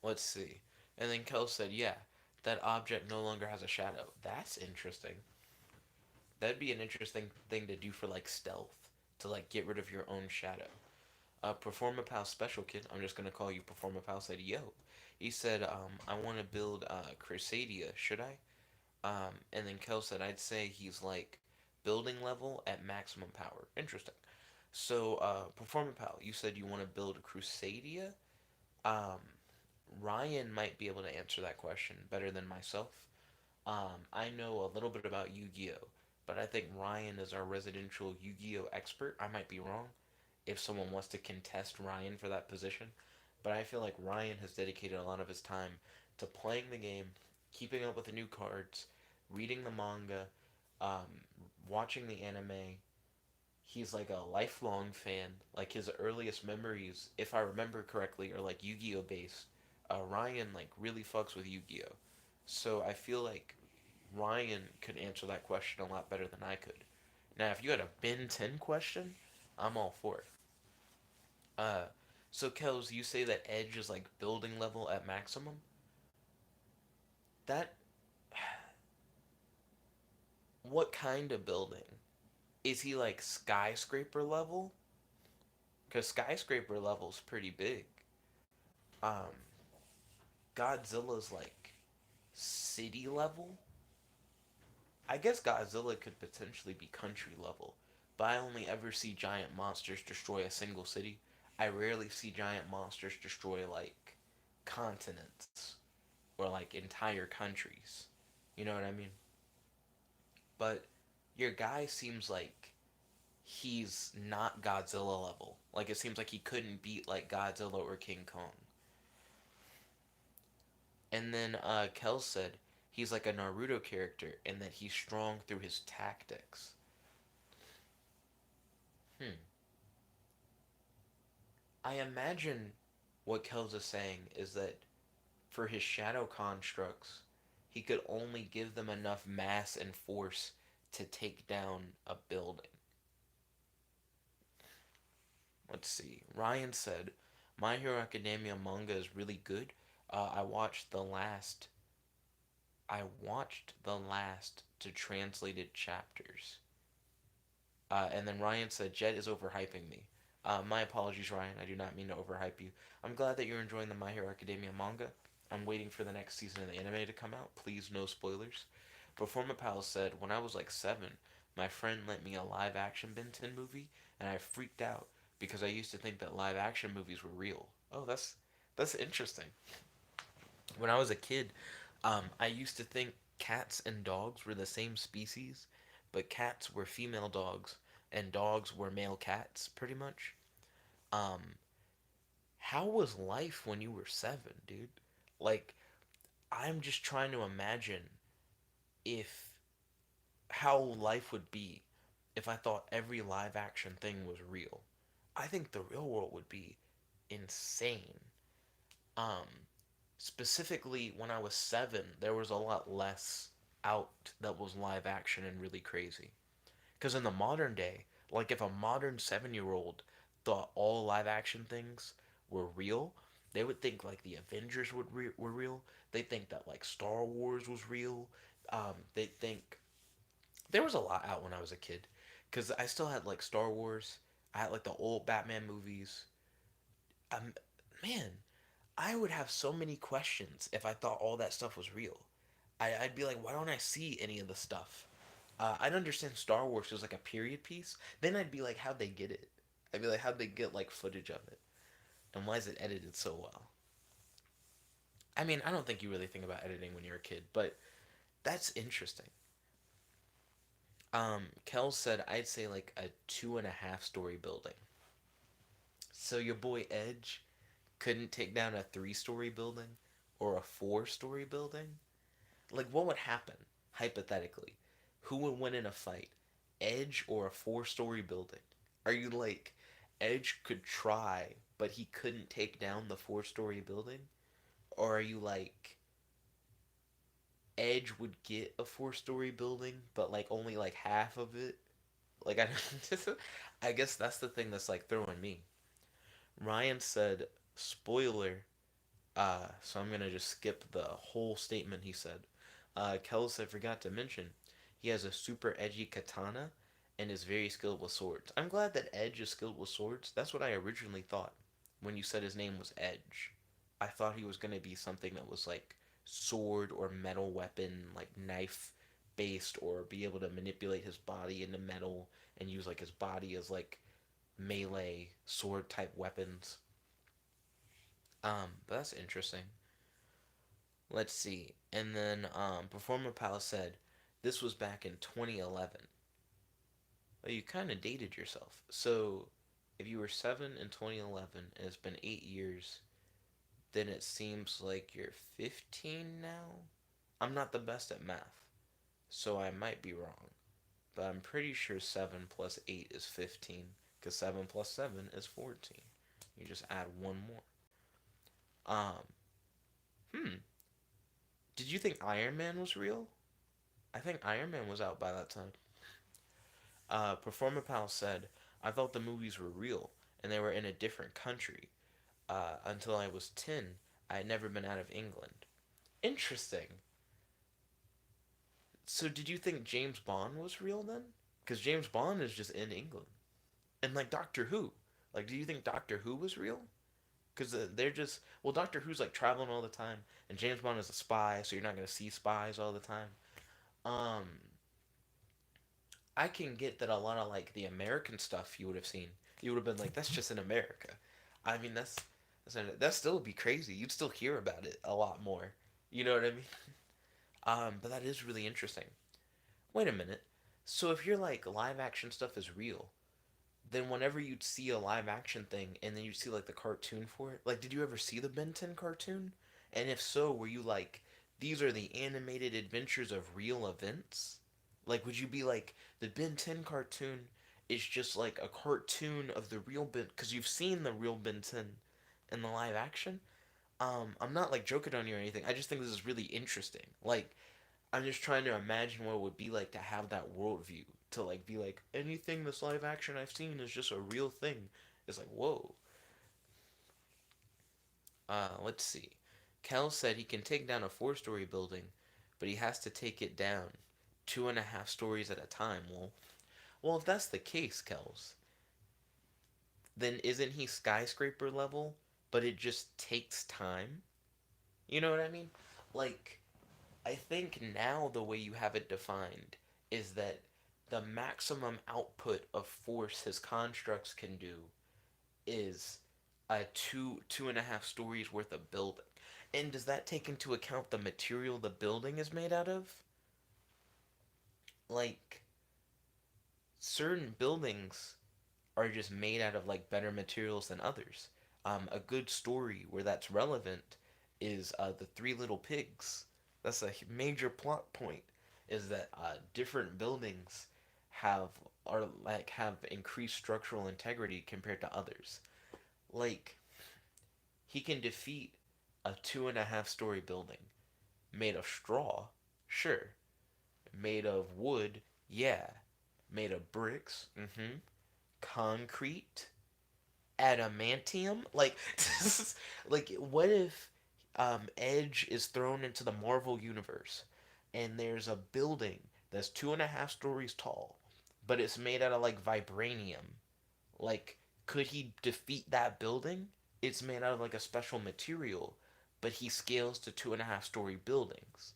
Let's see. And then Kel said, yeah, that object no longer has a shadow. That's interesting. That'd be an interesting thing to do for like stealth, to like get rid of your own shadow. Performapal Special Kid, I'm just gonna call you Performapal, said, yo. He said, I want to build Crusadia, should I? And then Kel said, I'd say he's like building level at maximum power. Interesting. So, Performapal, you said you want to build Crusadia? Um, Ryan might be able to answer that question better than myself. I know a little bit about Yu-Gi-Oh, but I think Ryan is our residential Yu-Gi-Oh expert. I might be wrong if someone wants to contest Ryan for that position, but I feel like Ryan has dedicated a lot of his time to playing the game keeping up with the new cards, reading the manga, um, watching the anime. He's like a lifelong fan. Like his earliest memories, if I remember correctly, are like Yu-Gi-Oh based. Ryan like really fucks with Yu-Gi-Oh, so I feel like Ryan could answer that question a lot better than I could. Now, if you had a Ben 10 question, I'm all for it. Uh, so Kels, you say that Edge is like building level at maximum. That what kind of building? Is he like skyscraper level? Because skyscraper level's pretty big. Um, Godzilla's like city level. I guess Godzilla could potentially be country level, but I only ever see giant monsters destroy a single city. I rarely see giant monsters destroy like continents or like entire countries. You know what I mean? But your guy seems like he's not Godzilla level. Like it seems like he couldn't beat like Godzilla or King Kong. And then Kel said he's like a Naruto character and that he's strong through his tactics. Hmm. I imagine what Kel's is saying is that for his shadow constructs, he could only give them enough mass and force to take down a building. Let's see. Ryan said, My Hero Academia manga is really good. I watched the last to translated chapters. And then Ryan said, Jet is overhyping me. My apologies, Ryan. I do not mean to overhype you. I'm glad that you're enjoying the My Hero Academia manga. I'm waiting for the next season of the anime to come out. Please, no spoilers. Before my pal said, when I was like 7, my friend lent me a live action Ben 10 movie, and I freaked out because I used to think that live action movies were real. Oh, that's interesting. When I was a kid, I used to think cats and dogs were the same species, but cats were female dogs and dogs were male cats, pretty much. Um, how was life when you were 7, dude? Like, I'm just trying to imagine if how life would be if I thought every live action thing was real. I think the real world would be insane. Um, Specifically, when I was 7, there was a lot less out that was live action and really crazy. Because in the modern day, like if a modern 7-year old thought all live action things were real, they would think like the Avengers were real. They think that like Star Wars was real. They think there was a lot out when I was a kid. Because I still had like Star Wars. I had like the old Batman movies. Um, man, I would have so many questions if I thought all that stuff was real. I'd be like, why don't I see any of the stuff? I'd understand Star Wars was like a period piece. Then I'd be like, how'd they get it? I'd be like, how'd they get like footage of it? And why is it edited so well? I mean, I don't think you really think about editing when you're a kid, but that's interesting. Kel said I'd say like a 2.5 story building. So your boy Edge couldn't take down a 3 story building or a 4 story building? Like, what would happen, hypothetically? Who would win in a fight? Edge or a 4 story building? Are you like, Edge could try, but he couldn't take down the 4 story building? Or are you like, Edge would get a 4 story building, but like only like half of it? Like, I, I guess that's the thing that's like throwing me. Ryan said, spoiler, so I'm gonna just skip the whole statement he said. Kells, I forgot to mention, he has a super edgy katana and is very skilled with swords. I'm glad that Edge is skilled with swords. That's what I originally thought when you said his name was Edge. I thought he was gonna be something that was like sword or metal weapon, like knife based, or be able to manipulate his body into metal and use like his body as like melee sword type weapons. But that's interesting. Let's see. And then Performer Pal said this was back in 2011. Well, you kind of dated yourself. So if you were 7 in 2011 and it's been 8 years, then it seems like you're 15 now. I'm not the best at math, so I might be wrong. But I'm pretty sure 7 plus 8 is 15, because 7 plus 7 is 14. You just add one more. Um, hmm. Did you think Iron Man was real? I think Iron Man was out by that time. Performer Pal said, I thought the movies were real and they were in a different country. Until I was 10, I had never been out of England. Interesting. So, did you think James Bond was real then? Because James Bond is just in England. And like Doctor Who. Like, do you think Doctor Who was real? Because they're just. Well, Doctor Who's like traveling all the time, and James Bond is a spy, so you're not going to see spies all the time. Um, I can get that a lot of like the American stuff you would have seen. You would have been like, that's just in America. I mean, that still would be crazy. You'd still hear about it a lot more. You know what I mean? But that is really interesting. Wait a minute. So if your like live action stuff is real, then whenever you'd see a live action thing and then you'd see like the cartoon for it, like did you ever see the Ben 10 cartoon? And if so, were you like, these are the animated adventures of real events? Like would you be like, the Ben 10 cartoon is just like a cartoon of the real Ben, because you've seen the real Ben 10 in the live action? I'm not like joking on you or anything. I just think this is really interesting. Like I'm just trying to imagine what it would be like to have that worldview. To like be like anything this live action I've seen is just a real thing. It's like whoa. Let's see. Kel said he can take down a 4-story building, but he has to take it down 2.5 stories at a time. Well, if that's the case, Kels, then isn't he skyscraper level? But it just takes time. You know what I mean? Like I think now the way you have it defined is that the maximum output of force his constructs can do is a two and a half stories worth of building. And does that take into account the material the building is made out of? Like certain buildings are just made out of like better materials than others. A good story where that's relevant is the Three Little Pigs. That's a major plot point. Is that different buildings have have increased structural integrity compared to others. Like he can defeat a 2.5 story building made of straw, sure. Made of wood, yeah. Made of bricks, mm-hmm. Concrete, adamantium. Like, like what if Edge is thrown into the Marvel universe, and there's a building that's 2.5 stories tall, but it's made out of like vibranium. Like, could he defeat that building? It's made out of like a special material, but he scales to 2.5 story buildings.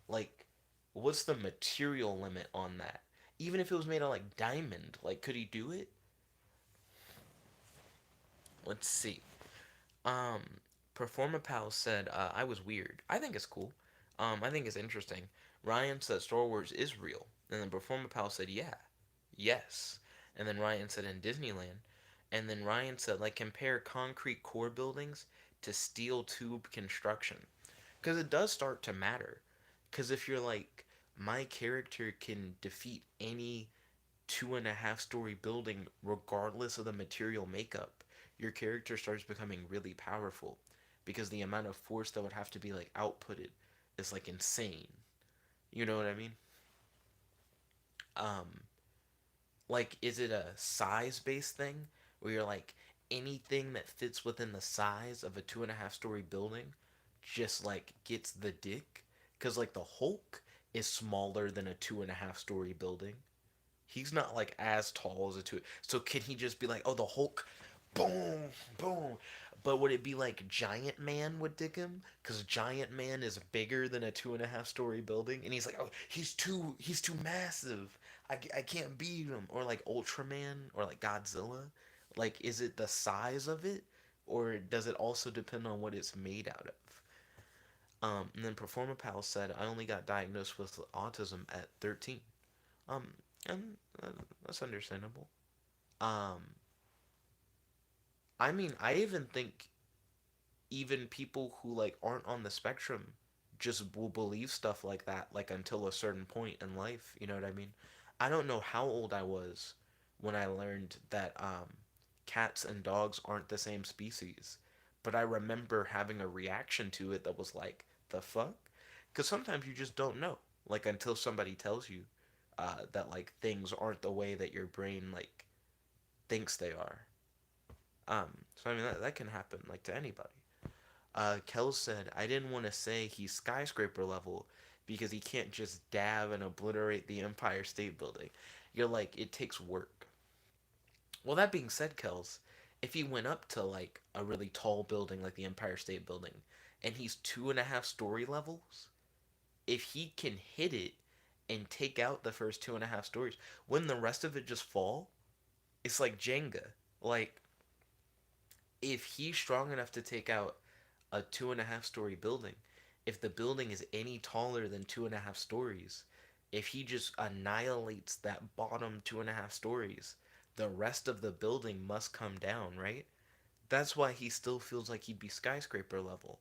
Like, what's the material limit on that? Even if it was made of like diamond, like, could he do it? Let's see. Um, Performa Pal said, I was weird. I think it's cool. I think it's interesting. Ryan said Star Wars is real. And then Performa Pal said, yeah. Yes. And then Ryan said in Disneyland. And then Ryan said, like, compare concrete core buildings to steel tube construction. Because it does start to matter. Because if you're like, my character can defeat any 2.5 story building regardless of the material makeup, your character starts becoming really powerful because the amount of force that would have to be like outputted is like insane. You know what I mean? Um, like, is it a size based thing where you're like anything that fits within the size of a 2.5 story building just like gets the dick? Because like the Hulk is smaller than a 2.5 story building. He's not like as tall as a two. So can he just be like, oh, the Hulk, boom, boom? But would it be like Giant Man would dig him? Because Giant Man is bigger than a 2.5 story building, and he's like, oh, he's too massive. I can't beat him. Or like Ultraman, or like Godzilla. Like, is it the size of it, or does it also depend on what it's made out of? And then Performa Pal said, I only got diagnosed with autism at 13. Um, and that's understandable. Um, I mean, I even think even people who like aren't on the spectrum just will believe stuff like that, like until a certain point in life. You know what I mean? I don't know how old I was when I learned that cats and dogs aren't the same species, but I remember having a reaction to it that was like, the fuck? Because sometimes you just don't know, like until somebody tells you that like things aren't the way that your brain like thinks they are. So I mean that can happen like to anybody. Kel said, I didn't want to say he's skyscraper level because he can't just dab and obliterate the Empire State Building. You're like, it takes work. Well, that being said, Kels, if he went up to like a really tall building like the Empire State Building and he's 2.5 story levels, if he can hit it and take out the first 2.5 stories, when the rest of it just fall, it's like Jenga. Like, if he's strong enough to take out a 2.5 story building, if the building is any taller than 2.5 stories, if he just annihilates that bottom 2.5 stories, the rest of the building must come down, right? That's why he still feels like he'd be skyscraper level.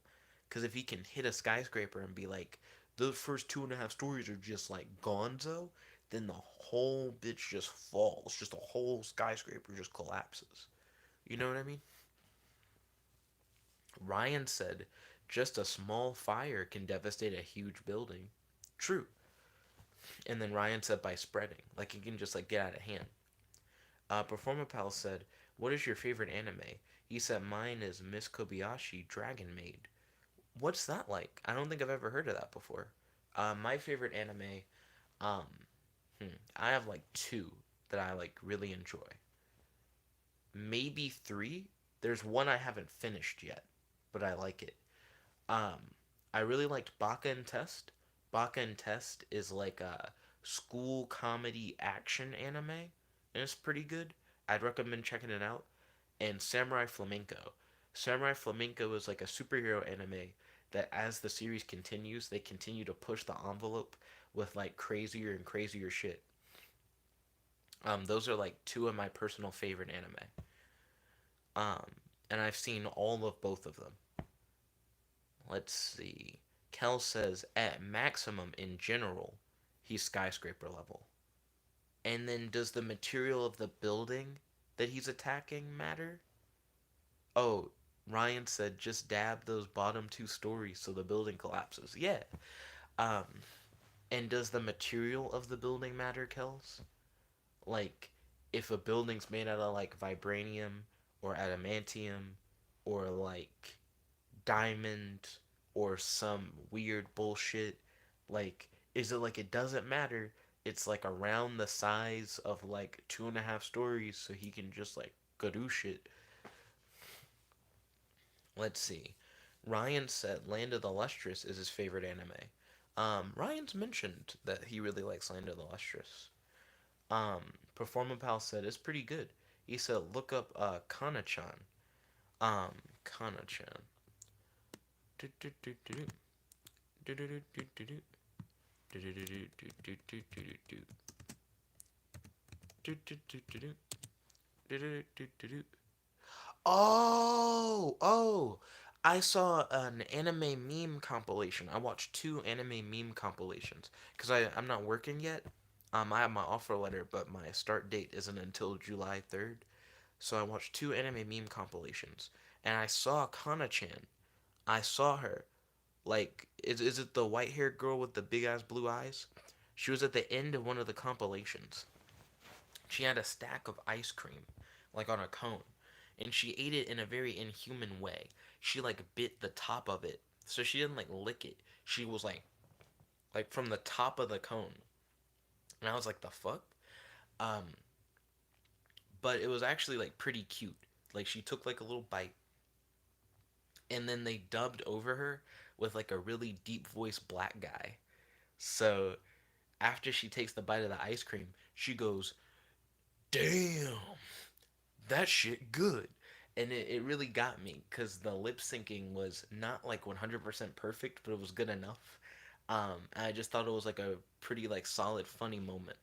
Because if he can hit a skyscraper and be like, the first 2.5 stories are just like gonzo, then the whole bitch just falls. Just a whole skyscraper just collapses. You know what I mean? Ryan said, just a small fire can devastate a huge building. True. And then Ryan said by spreading. Like it can just like get out of hand. Performapal said, what is your favorite anime? He said mine is Miss Kobayashi Dragon Maid. What's that like? I don't think I've ever heard of that before. My favorite anime, um, I have like two that I like really enjoy. Maybe three. There's one I haven't finished yet, but I like it. Um, I really liked Baka and Test. Baka and Test is like a school comedy action anime, and it's pretty good. I'd recommend checking it out. And Samurai Flamenco. Samurai Flamenco is like a superhero anime that, as the series continues, they continue to push the envelope with like crazier and crazier shit. Those are like two of my personal favorite anime. Um, and I've seen all of both of them. Let's see. Kel says at maximum in general, he's skyscraper level. And then does the material of the building that he's attacking matter? Oh, Ryan said just dab those bottom 2 stories so the building collapses. Yeah. Um, and does the material of the building matter, Kels? Like, if a building's made out of like vibranium or adamantium or like diamond or some weird bullshit. Like, is it like it doesn't matter? It's like around the size of like 2.5 stories, so he can just like gadoosh it. Let's see. Ryan said Land of the Lustrous is his favorite anime. Ryan's mentioned that he really likes Land of the Lustrous. Um, Performapal said it's pretty good. He said look up Kana-chan. Kana-chan. Oh, I saw an anime meme compilation. I watched two anime meme compilations because I'm not working yet. I have my offer letter, but my start date isn't until July 3rd. So I watched two anime meme compilations, and I saw Kana-chan. I saw her. Like, is it the white haired girl with the big ass blue eyes? She was at the end of one of the compilations. She had a stack of ice cream, like on a cone, and she ate it in a very inhuman way. She like bit the top of it, so she didn't like lick it. She was like from the top of the cone, and I was like, the fuck. Um, but it was actually like pretty cute. Like she took like a little bite, and then they dubbed over her with like a really deep voiced black guy. So after she takes the bite of the ice cream, she goes, "Damn, that shit good." And it really got me because the lip syncing was not like 100% perfect, but it was good enough. And I just thought it was like a pretty like solid, funny moment.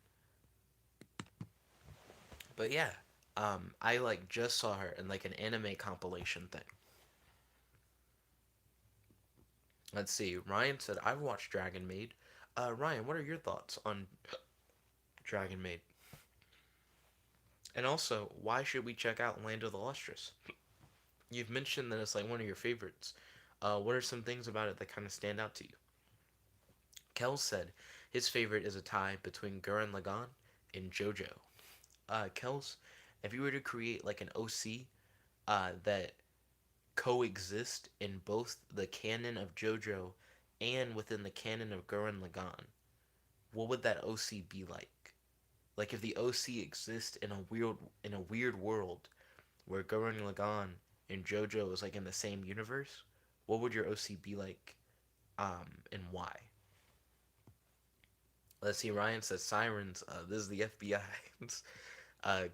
But yeah, I like just saw her in like an anime compilation thing. Let's see. Ryan said, I've watched Dragon Maid. Ryan, what are your thoughts on Dragon Maid? And also, why should we check out Land of the Lustrous? You've mentioned that it's like one of your favorites. What are some things about it that kind of stand out to you? Kel said his favorite is a tie between Gurren Lagann and JoJo. Kels, if you were to create like an OC that coexist in both the canon of JoJo and within the canon of Gurren Lagann, what would that OC be like? Like if the OC exists in a weird world where Gurren Lagann and JoJo is like in the same universe, what would your OC be like? And why? Let's see. Ryan says sirens. This is the FBI.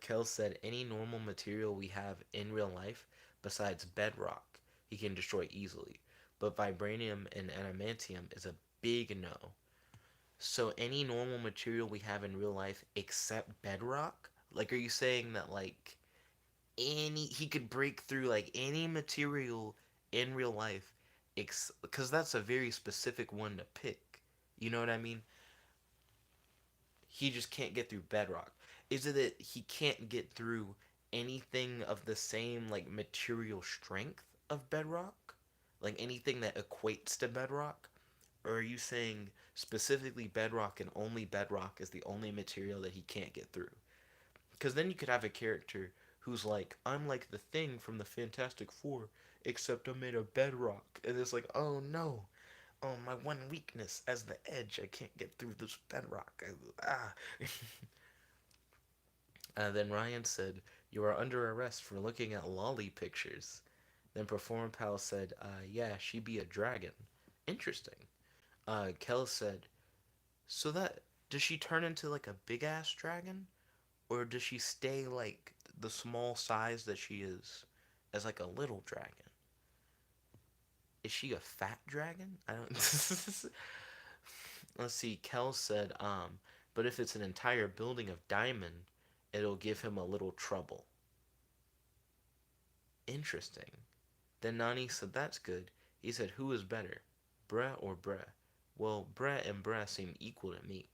Kel said any normal material we have in real life besides bedrock he can destroy easily, but vibranium and adamantium is a big no. So any normal material we have in real life except bedrock? Like, are you saying that like any he could break through like any material in real life? Because that's a very specific one to pick. You know what I mean? He just can't get through bedrock. Is it that he can't get through anything of the same like material strength of bedrock? Like anything that equates to bedrock? Or are you saying specifically bedrock and only bedrock is the only material that he can't get through? Because then you could have a character who's like, I'm like the Thing from the Fantastic Four, except I'm made of bedrock. And it's like, oh no, oh, my one weakness as the Edge. I can't get through this bedrock. Ah. Then Ryan said, you are under arrest for looking at lolly pictures. Then Perform Pal said, yeah, she be a dragon. Interesting. Kel said, so that, does she turn into like a big ass dragon? Or does she stay like the small size that she is as like a little dragon? Is she a fat dragon? I don't. Let's see. Kel said, but if it's an entire building of diamond, it'll give him a little trouble. Interesting. Then Nani said, that's good. He said, who is better, Breh or Breh? Well, Breh and Breh seem equal to me.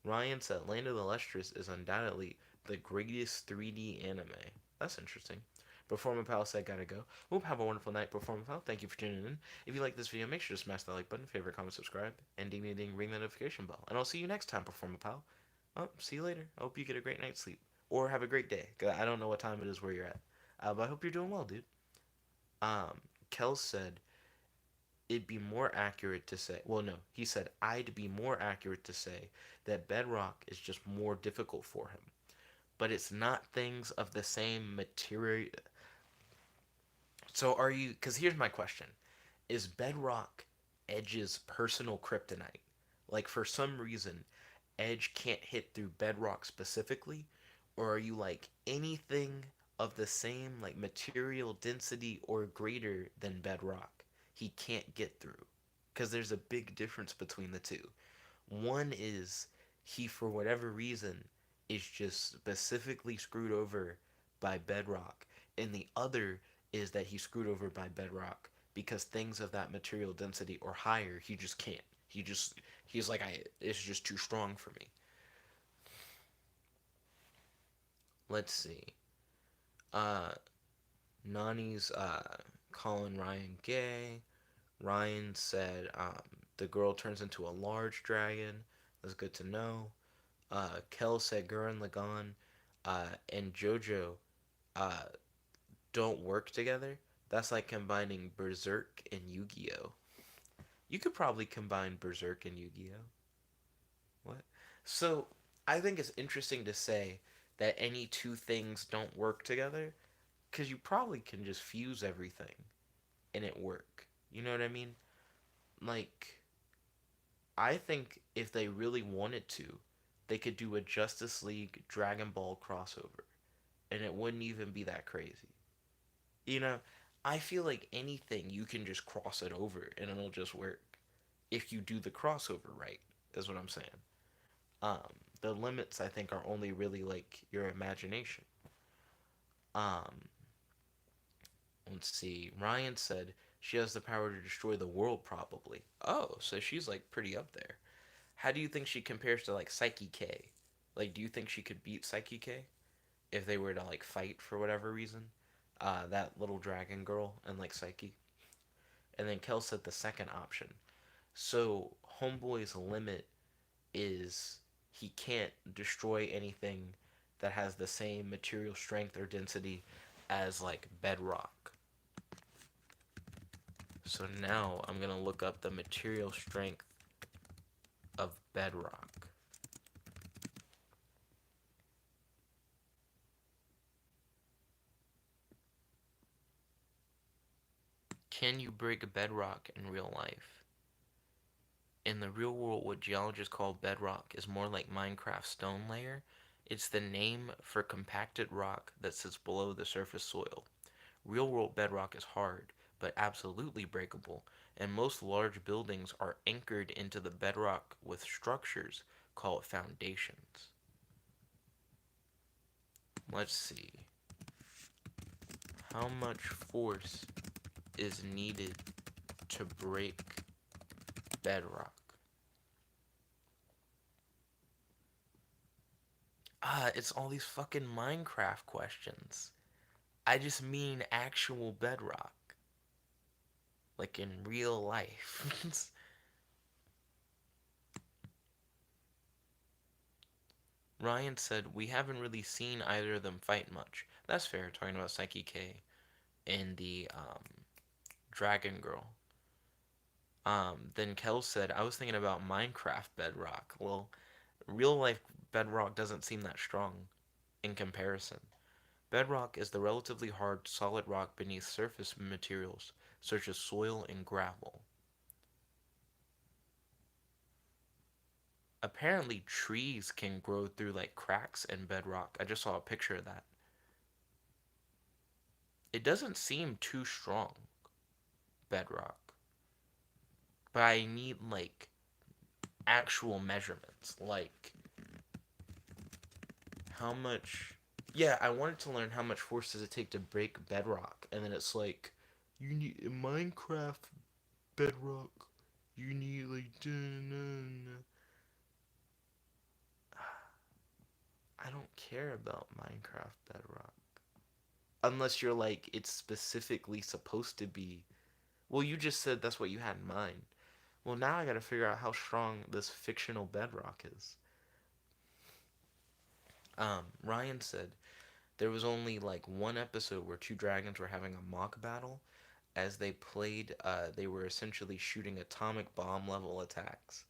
Ryan said, Land of the Lustrous is undoubtedly the greatest 3D anime. That's interesting. Performance Pal said, gotta go. Hope have a wonderful night, Performance Pal. Thank you for tuning in. If you like this video, make sure to smash that like button, favorite, comment, subscribe, and ding ding ding, ring the notification bell. And I'll see you next time, Performance Pal. Oh, see you later. I hope you get a great night's sleep. Or have a great day. 'Cause I don't know what time it is where you're at. But I hope you're doing well, dude. Kel said, it'd be more accurate to say, well, no, he said, I'd be more accurate to say that bedrock is just more difficult for him. But it's not things of the same material. So are you, because here's my question: is bedrock Edge's personal kryptonite? Like, for some reason, Edge can't hit through bedrock specifically? Or are you like anything of the same, like, material density or greater than bedrock he can't get through? Because there's a big difference between the two. One is he, for whatever reason, is just specifically screwed over by bedrock, and the other is that he's screwed over by bedrock because things of that material density or higher he just can't. He's like, it's just too strong for me. Let's see. Uh, Nani's calling Ryan gay. Ryan said the girl turns into a large dragon. That's good to know. Kel said Gurren Lagann and JoJo uh, don't work together. That's like combining Berserk and Yu-Gi-Oh. You could probably combine Berserk and Yu-Gi-Oh. What? So I think it's interesting to say that any two things don't work together because you probably can just fuse everything and it work. You know what I mean? Like, I think if they really wanted to, they could do a Justice League Dragon Ball crossover and it wouldn't even be that crazy. You know, I feel like anything you can just cross it over and it'll just work if you do the crossover right, is what I'm saying. Um, the limits I think are only really like your imagination. Um, let's see. Ryan said She has the power to destroy the world, probably. Oh, so she's like pretty up there. How do you think she compares to like Psyche K? Like, do you think she could beat Psyche K if they were to like fight for whatever reason? That little dragon girl and like Psyche. And then Kel said the second option. So Homeboy's limit is he can't destroy anything that has the same material strength or density as like bedrock. So now I'm gonna look up the material strength of bedrock. Can you break bedrock in real life? In the real world, what geologists call bedrock is more like Minecraft's stone layer. It's the name for compacted rock that sits below the surface soil. Real world bedrock is hard, but absolutely breakable, and most large buildings are anchored into the bedrock with structures called foundations. Let's see. How much force is needed to break bedrock? It's all these fucking Minecraft questions. I just mean actual bedrock. Like in real life. Ryan said, we haven't really seen either of them fight much. That's fair, talking about Psyche K and the Dragon Girl. Then Kel said, I was thinking about Minecraft bedrock. Well, real life bedrock doesn't seem that strong in comparison. Bedrock is the relatively hard, solid rock beneath surface materials, such as soil and gravel. Apparently, trees can grow through like cracks in bedrock. I just saw a picture of that. It doesn't seem too strong, bedrock. But I need like actual measurements. Like, how much. Yeah, I wanted to learn how much force does it take to break bedrock. And then it's like, you need. In Minecraft bedrock, you need like. I don't care about Minecraft bedrock. Unless you're like, it's specifically supposed to be. Well, you just said that's what you had in mind. Well, now I gotta figure out how strong this fictional bedrock is. Ryan said there was only like one episode where two dragons were having a mock battle. As they played, they were essentially shooting atomic bomb level attacks.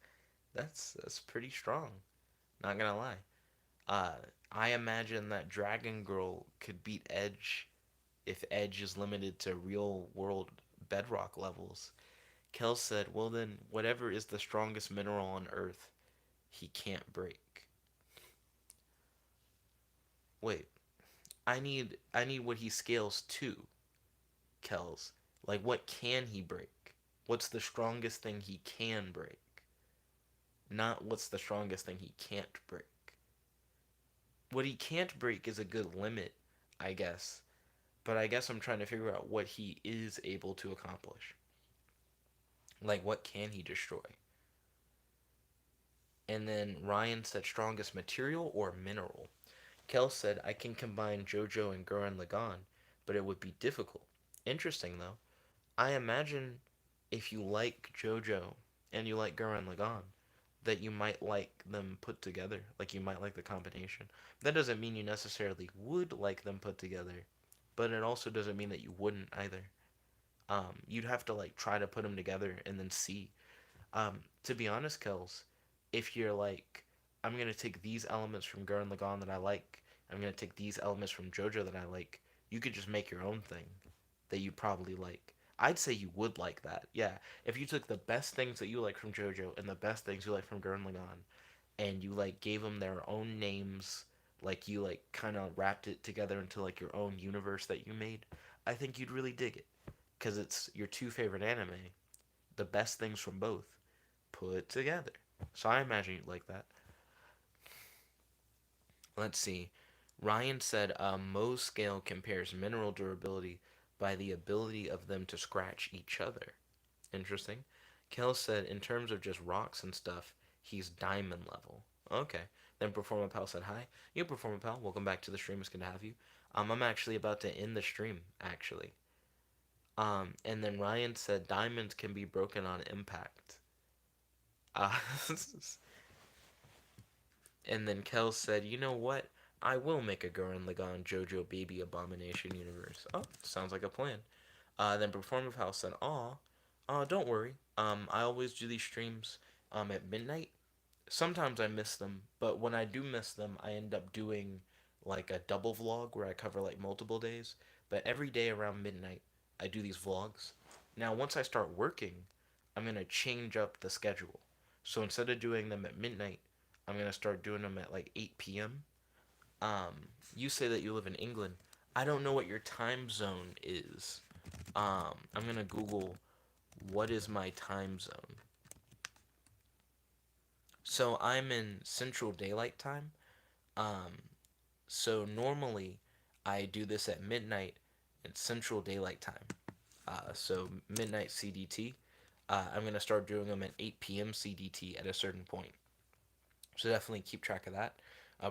That's pretty strong. Not gonna lie. Uh, I imagine that Dragon Girl could beat Edge if Edge is limited to real world bedrock levels. Kel said, well, then, whatever is the strongest mineral on Earth, he can't break. Wait, I need what he scales to, Kel's. Like, what can he break? What's the strongest thing he can break? Not what's the strongest thing he can't break. What he can't break is a good limit, I guess. But I guess I'm trying to figure out what he is able to accomplish. Like, what can he destroy? And then Ryan said strongest material or mineral. Kel said, I can combine JoJo and Gurren Lagann, but it would be difficult. Interesting, though. I imagine if you like JoJo and you like Gurren Lagann, that you might like them put together. Like, you might like the combination. That doesn't mean you necessarily would like them put together, but it also doesn't mean that you wouldn't either. You'd have to, like, try to put them together and then see. To be honest, Kels, if you're like, I'm gonna take these elements from Gurren Lagann that I like, I'm gonna take these elements from JoJo that I like, you could just make your own thing that you probably like. I'd say you would like that. Yeah, if you took the best things that you like from JoJo and the best things you like from Gurren Lagann, and you like gave them their own names, like you like kind of wrapped it together into like your own universe that you made, I think you'd really dig it, cause it's your two favorite anime, the best things from both put together. So I imagine you'd like that. Let's see. Ryan said Mohs scale compares mineral durability, by the ability of them to scratch each other. Interesting. Kel said, in terms of just rocks and stuff, he's diamond level. Okay. Then Performa Pal said, hi. You Performa Pal, welcome back to the stream. It's good to have you. I'm actually about to end the stream, actually. And then Ryan said, diamonds can be broken on impact. Uh, and then Kel said, you know what? I will make a Gurren Lagann JoJo Baby Abomination universe. Oh, sounds like a plan. Then Performance House said, don't worry. I always do these streams at midnight. Sometimes I miss them, but when I do miss them, I end up doing like a double vlog where I cover like multiple days. But every day around midnight, I do these vlogs. Now, once I start working, I'm gonna change up the schedule. So instead of doing them at midnight, I'm gonna start doing them at like 8 p.m. You say that you live in England. I don't know what your time zone is. I'm gonna Google what is my time zone. So I'm in Central Daylight Time. Um, so normally I do this at midnight in Central Daylight Time. So midnight CDT. I'm gonna start doing them at 8 p.m. CDT at a certain point. So definitely keep track of that.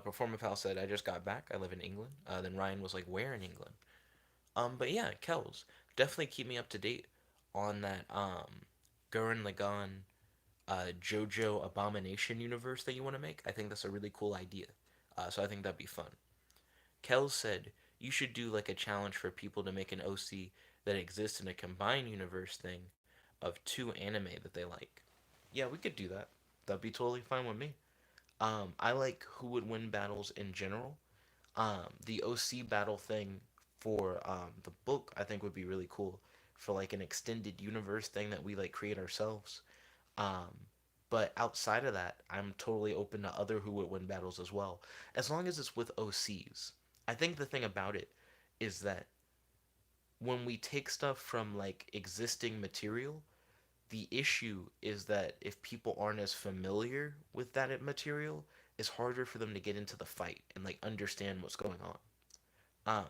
Performance Pal said, I just got back. I live in England. Then Ryan was like, where in England? But yeah, Kels, definitely keep me up to date on that Gurren Lagann JoJo Abomination universe that you want to make. I think that's a really cool idea. So I think that'd be fun. Kels said you should do like a challenge for people to make an OC that exists in a combined universe thing of two anime that they like. Yeah, we could do that. That'd be totally fine with me. I like who would win battles in general. The OC battle thing for the book I think would be really cool for like an extended universe thing that we like create ourselves. Um, but outside of that, I'm totally open to other who would win battles as well, as long as it's with OCs. I think the thing about it is that when we take stuff from like existing material, the issue is that if people aren't as familiar with that material, it's harder for them to get into the fight and like understand what's going on. Um,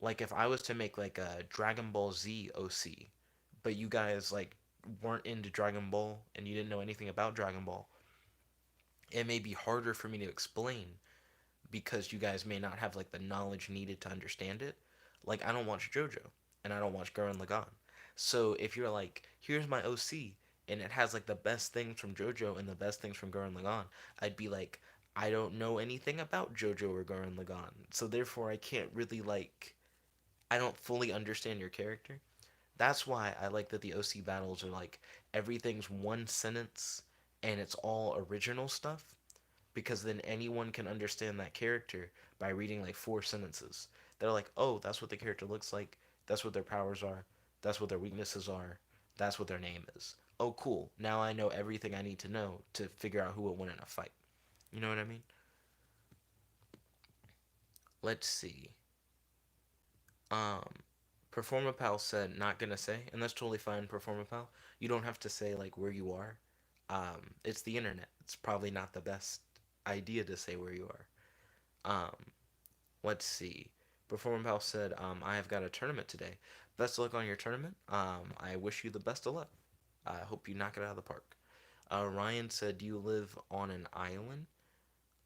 like if I was to make like a Dragon Ball Z OC, but you guys like weren't into Dragon Ball and you didn't know anything about Dragon Ball, it may be harder for me to explain because you guys may not have like the knowledge needed to understand it. Like I don't watch JoJo and I don't watch Gurren Lagann. So if you're like, here's my OC and it has like the best things from JoJo and the best things from Gurren Lagann, I'd be like, I don't know anything about JoJo or Gurren Lagann. So therefore I can't really like I don't fully understand your character. That's why I like that the OC battles are like everything's one sentence and it's all original stuff because then anyone can understand that character by reading like four sentences. They're like, oh, that's what the character looks like. That's what their powers are. That's what their weaknesses are. That's what their name is. Oh, cool. Now I know everything I need to know to figure out who will win in a fight. You know what I mean? Let's see. Um, Performapal said, not gonna say, and that's totally fine, Performapal. You don't have to say like where you are. It's the internet. It's probably not the best idea to say where you are. Let's see. Performapal said, I have got a tournament today. Best of luck on your tournament. I wish you the best of luck. I hope you knock it out of the park. Ryan said, do you live on an island?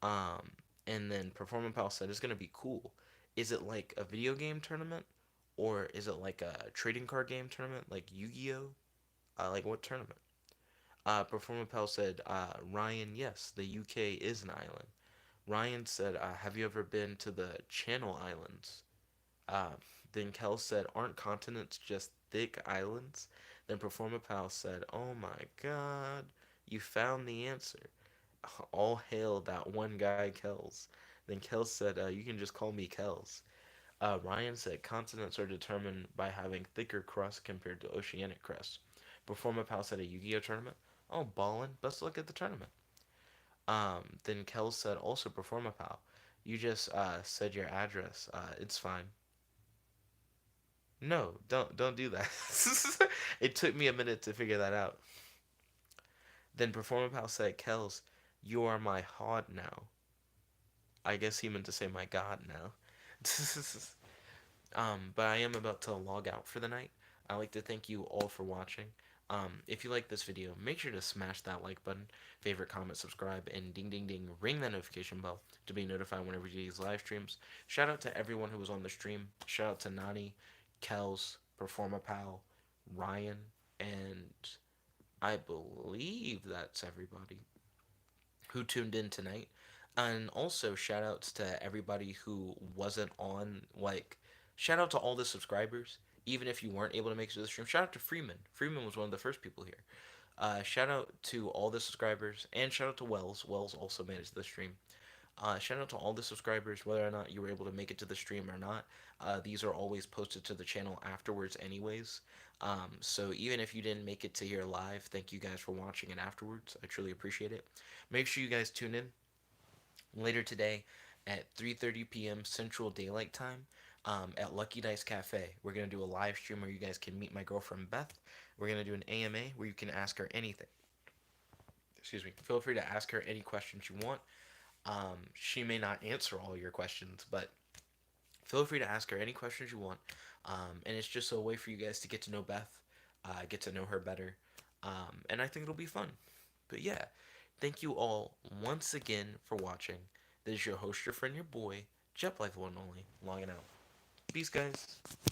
Um, and then Performapal said, it's gonna be cool. Is it like a video game tournament? Or is it like a trading card game tournament, like Yu-Gi-Oh? Like what tournament? Performapal said, Ryan, yes, the UK is an island. Ryan said, have you ever been to the Channel Islands? Uh, then Kel said, aren't continents just thick islands? Then Performapal said, oh my god, you found the answer. All hail that one guy, Kels. Then Kels said, you can just call me Kels. Ryan said continents are determined by having thicker crust compared to oceanic crust. Perform a house at a Yu-Gi-Oh tournament. Oh, ballin'. Best look at the tournament. Then Kel said also perform a pal. You just said your address. It's fine. No, don't do that. It took me a minute to figure that out. Then perform a pal said, Kels, you are my hod now. I guess he meant to say my god now. But I am about to log out for the night. I'd like to thank you all for watching. If you like this video, make sure to smash that like button, favorite, comment, subscribe, and ding ding ding, ring that notification bell to be notified whenever you do these live streams. Shout out to everyone who was on the stream. Shout out to Nani, Kels, Performapal, Ryan, and I believe that's everybody who tuned in tonight. And also shout outs to everybody who wasn't on, like, shout out to all the subscribers. Even if you weren't able to make it to the stream, shout out to Freeman. Freeman was one of the first people here. Shout out to all the subscribers, and shout out to Wells. Wells also made it to the stream. Shout out to all the subscribers, whether or not you were able to make it to the stream or not. These are always posted to the channel afterwards, anyways. So even if you didn't make it to here live, thank you guys for watching it afterwards. I truly appreciate it. Make sure you guys tune in later today at 3:30 p.m. Central Daylight Time at Lucky Dice Cafe. We're gonna do a live stream where you guys can meet my girlfriend Beth. We're gonna do an AMA where you can ask her anything. Excuse me. Feel free to ask her any questions you want. She may not answer all your questions, but feel free to ask her any questions you want. And it's just a way for you guys to get to know Beth, get to know her better, and I think it'll be fun. But yeah, thank you all once again for watching. This is your host, your friend, your boy, Jet Life One Only, logging out. Peace, guys.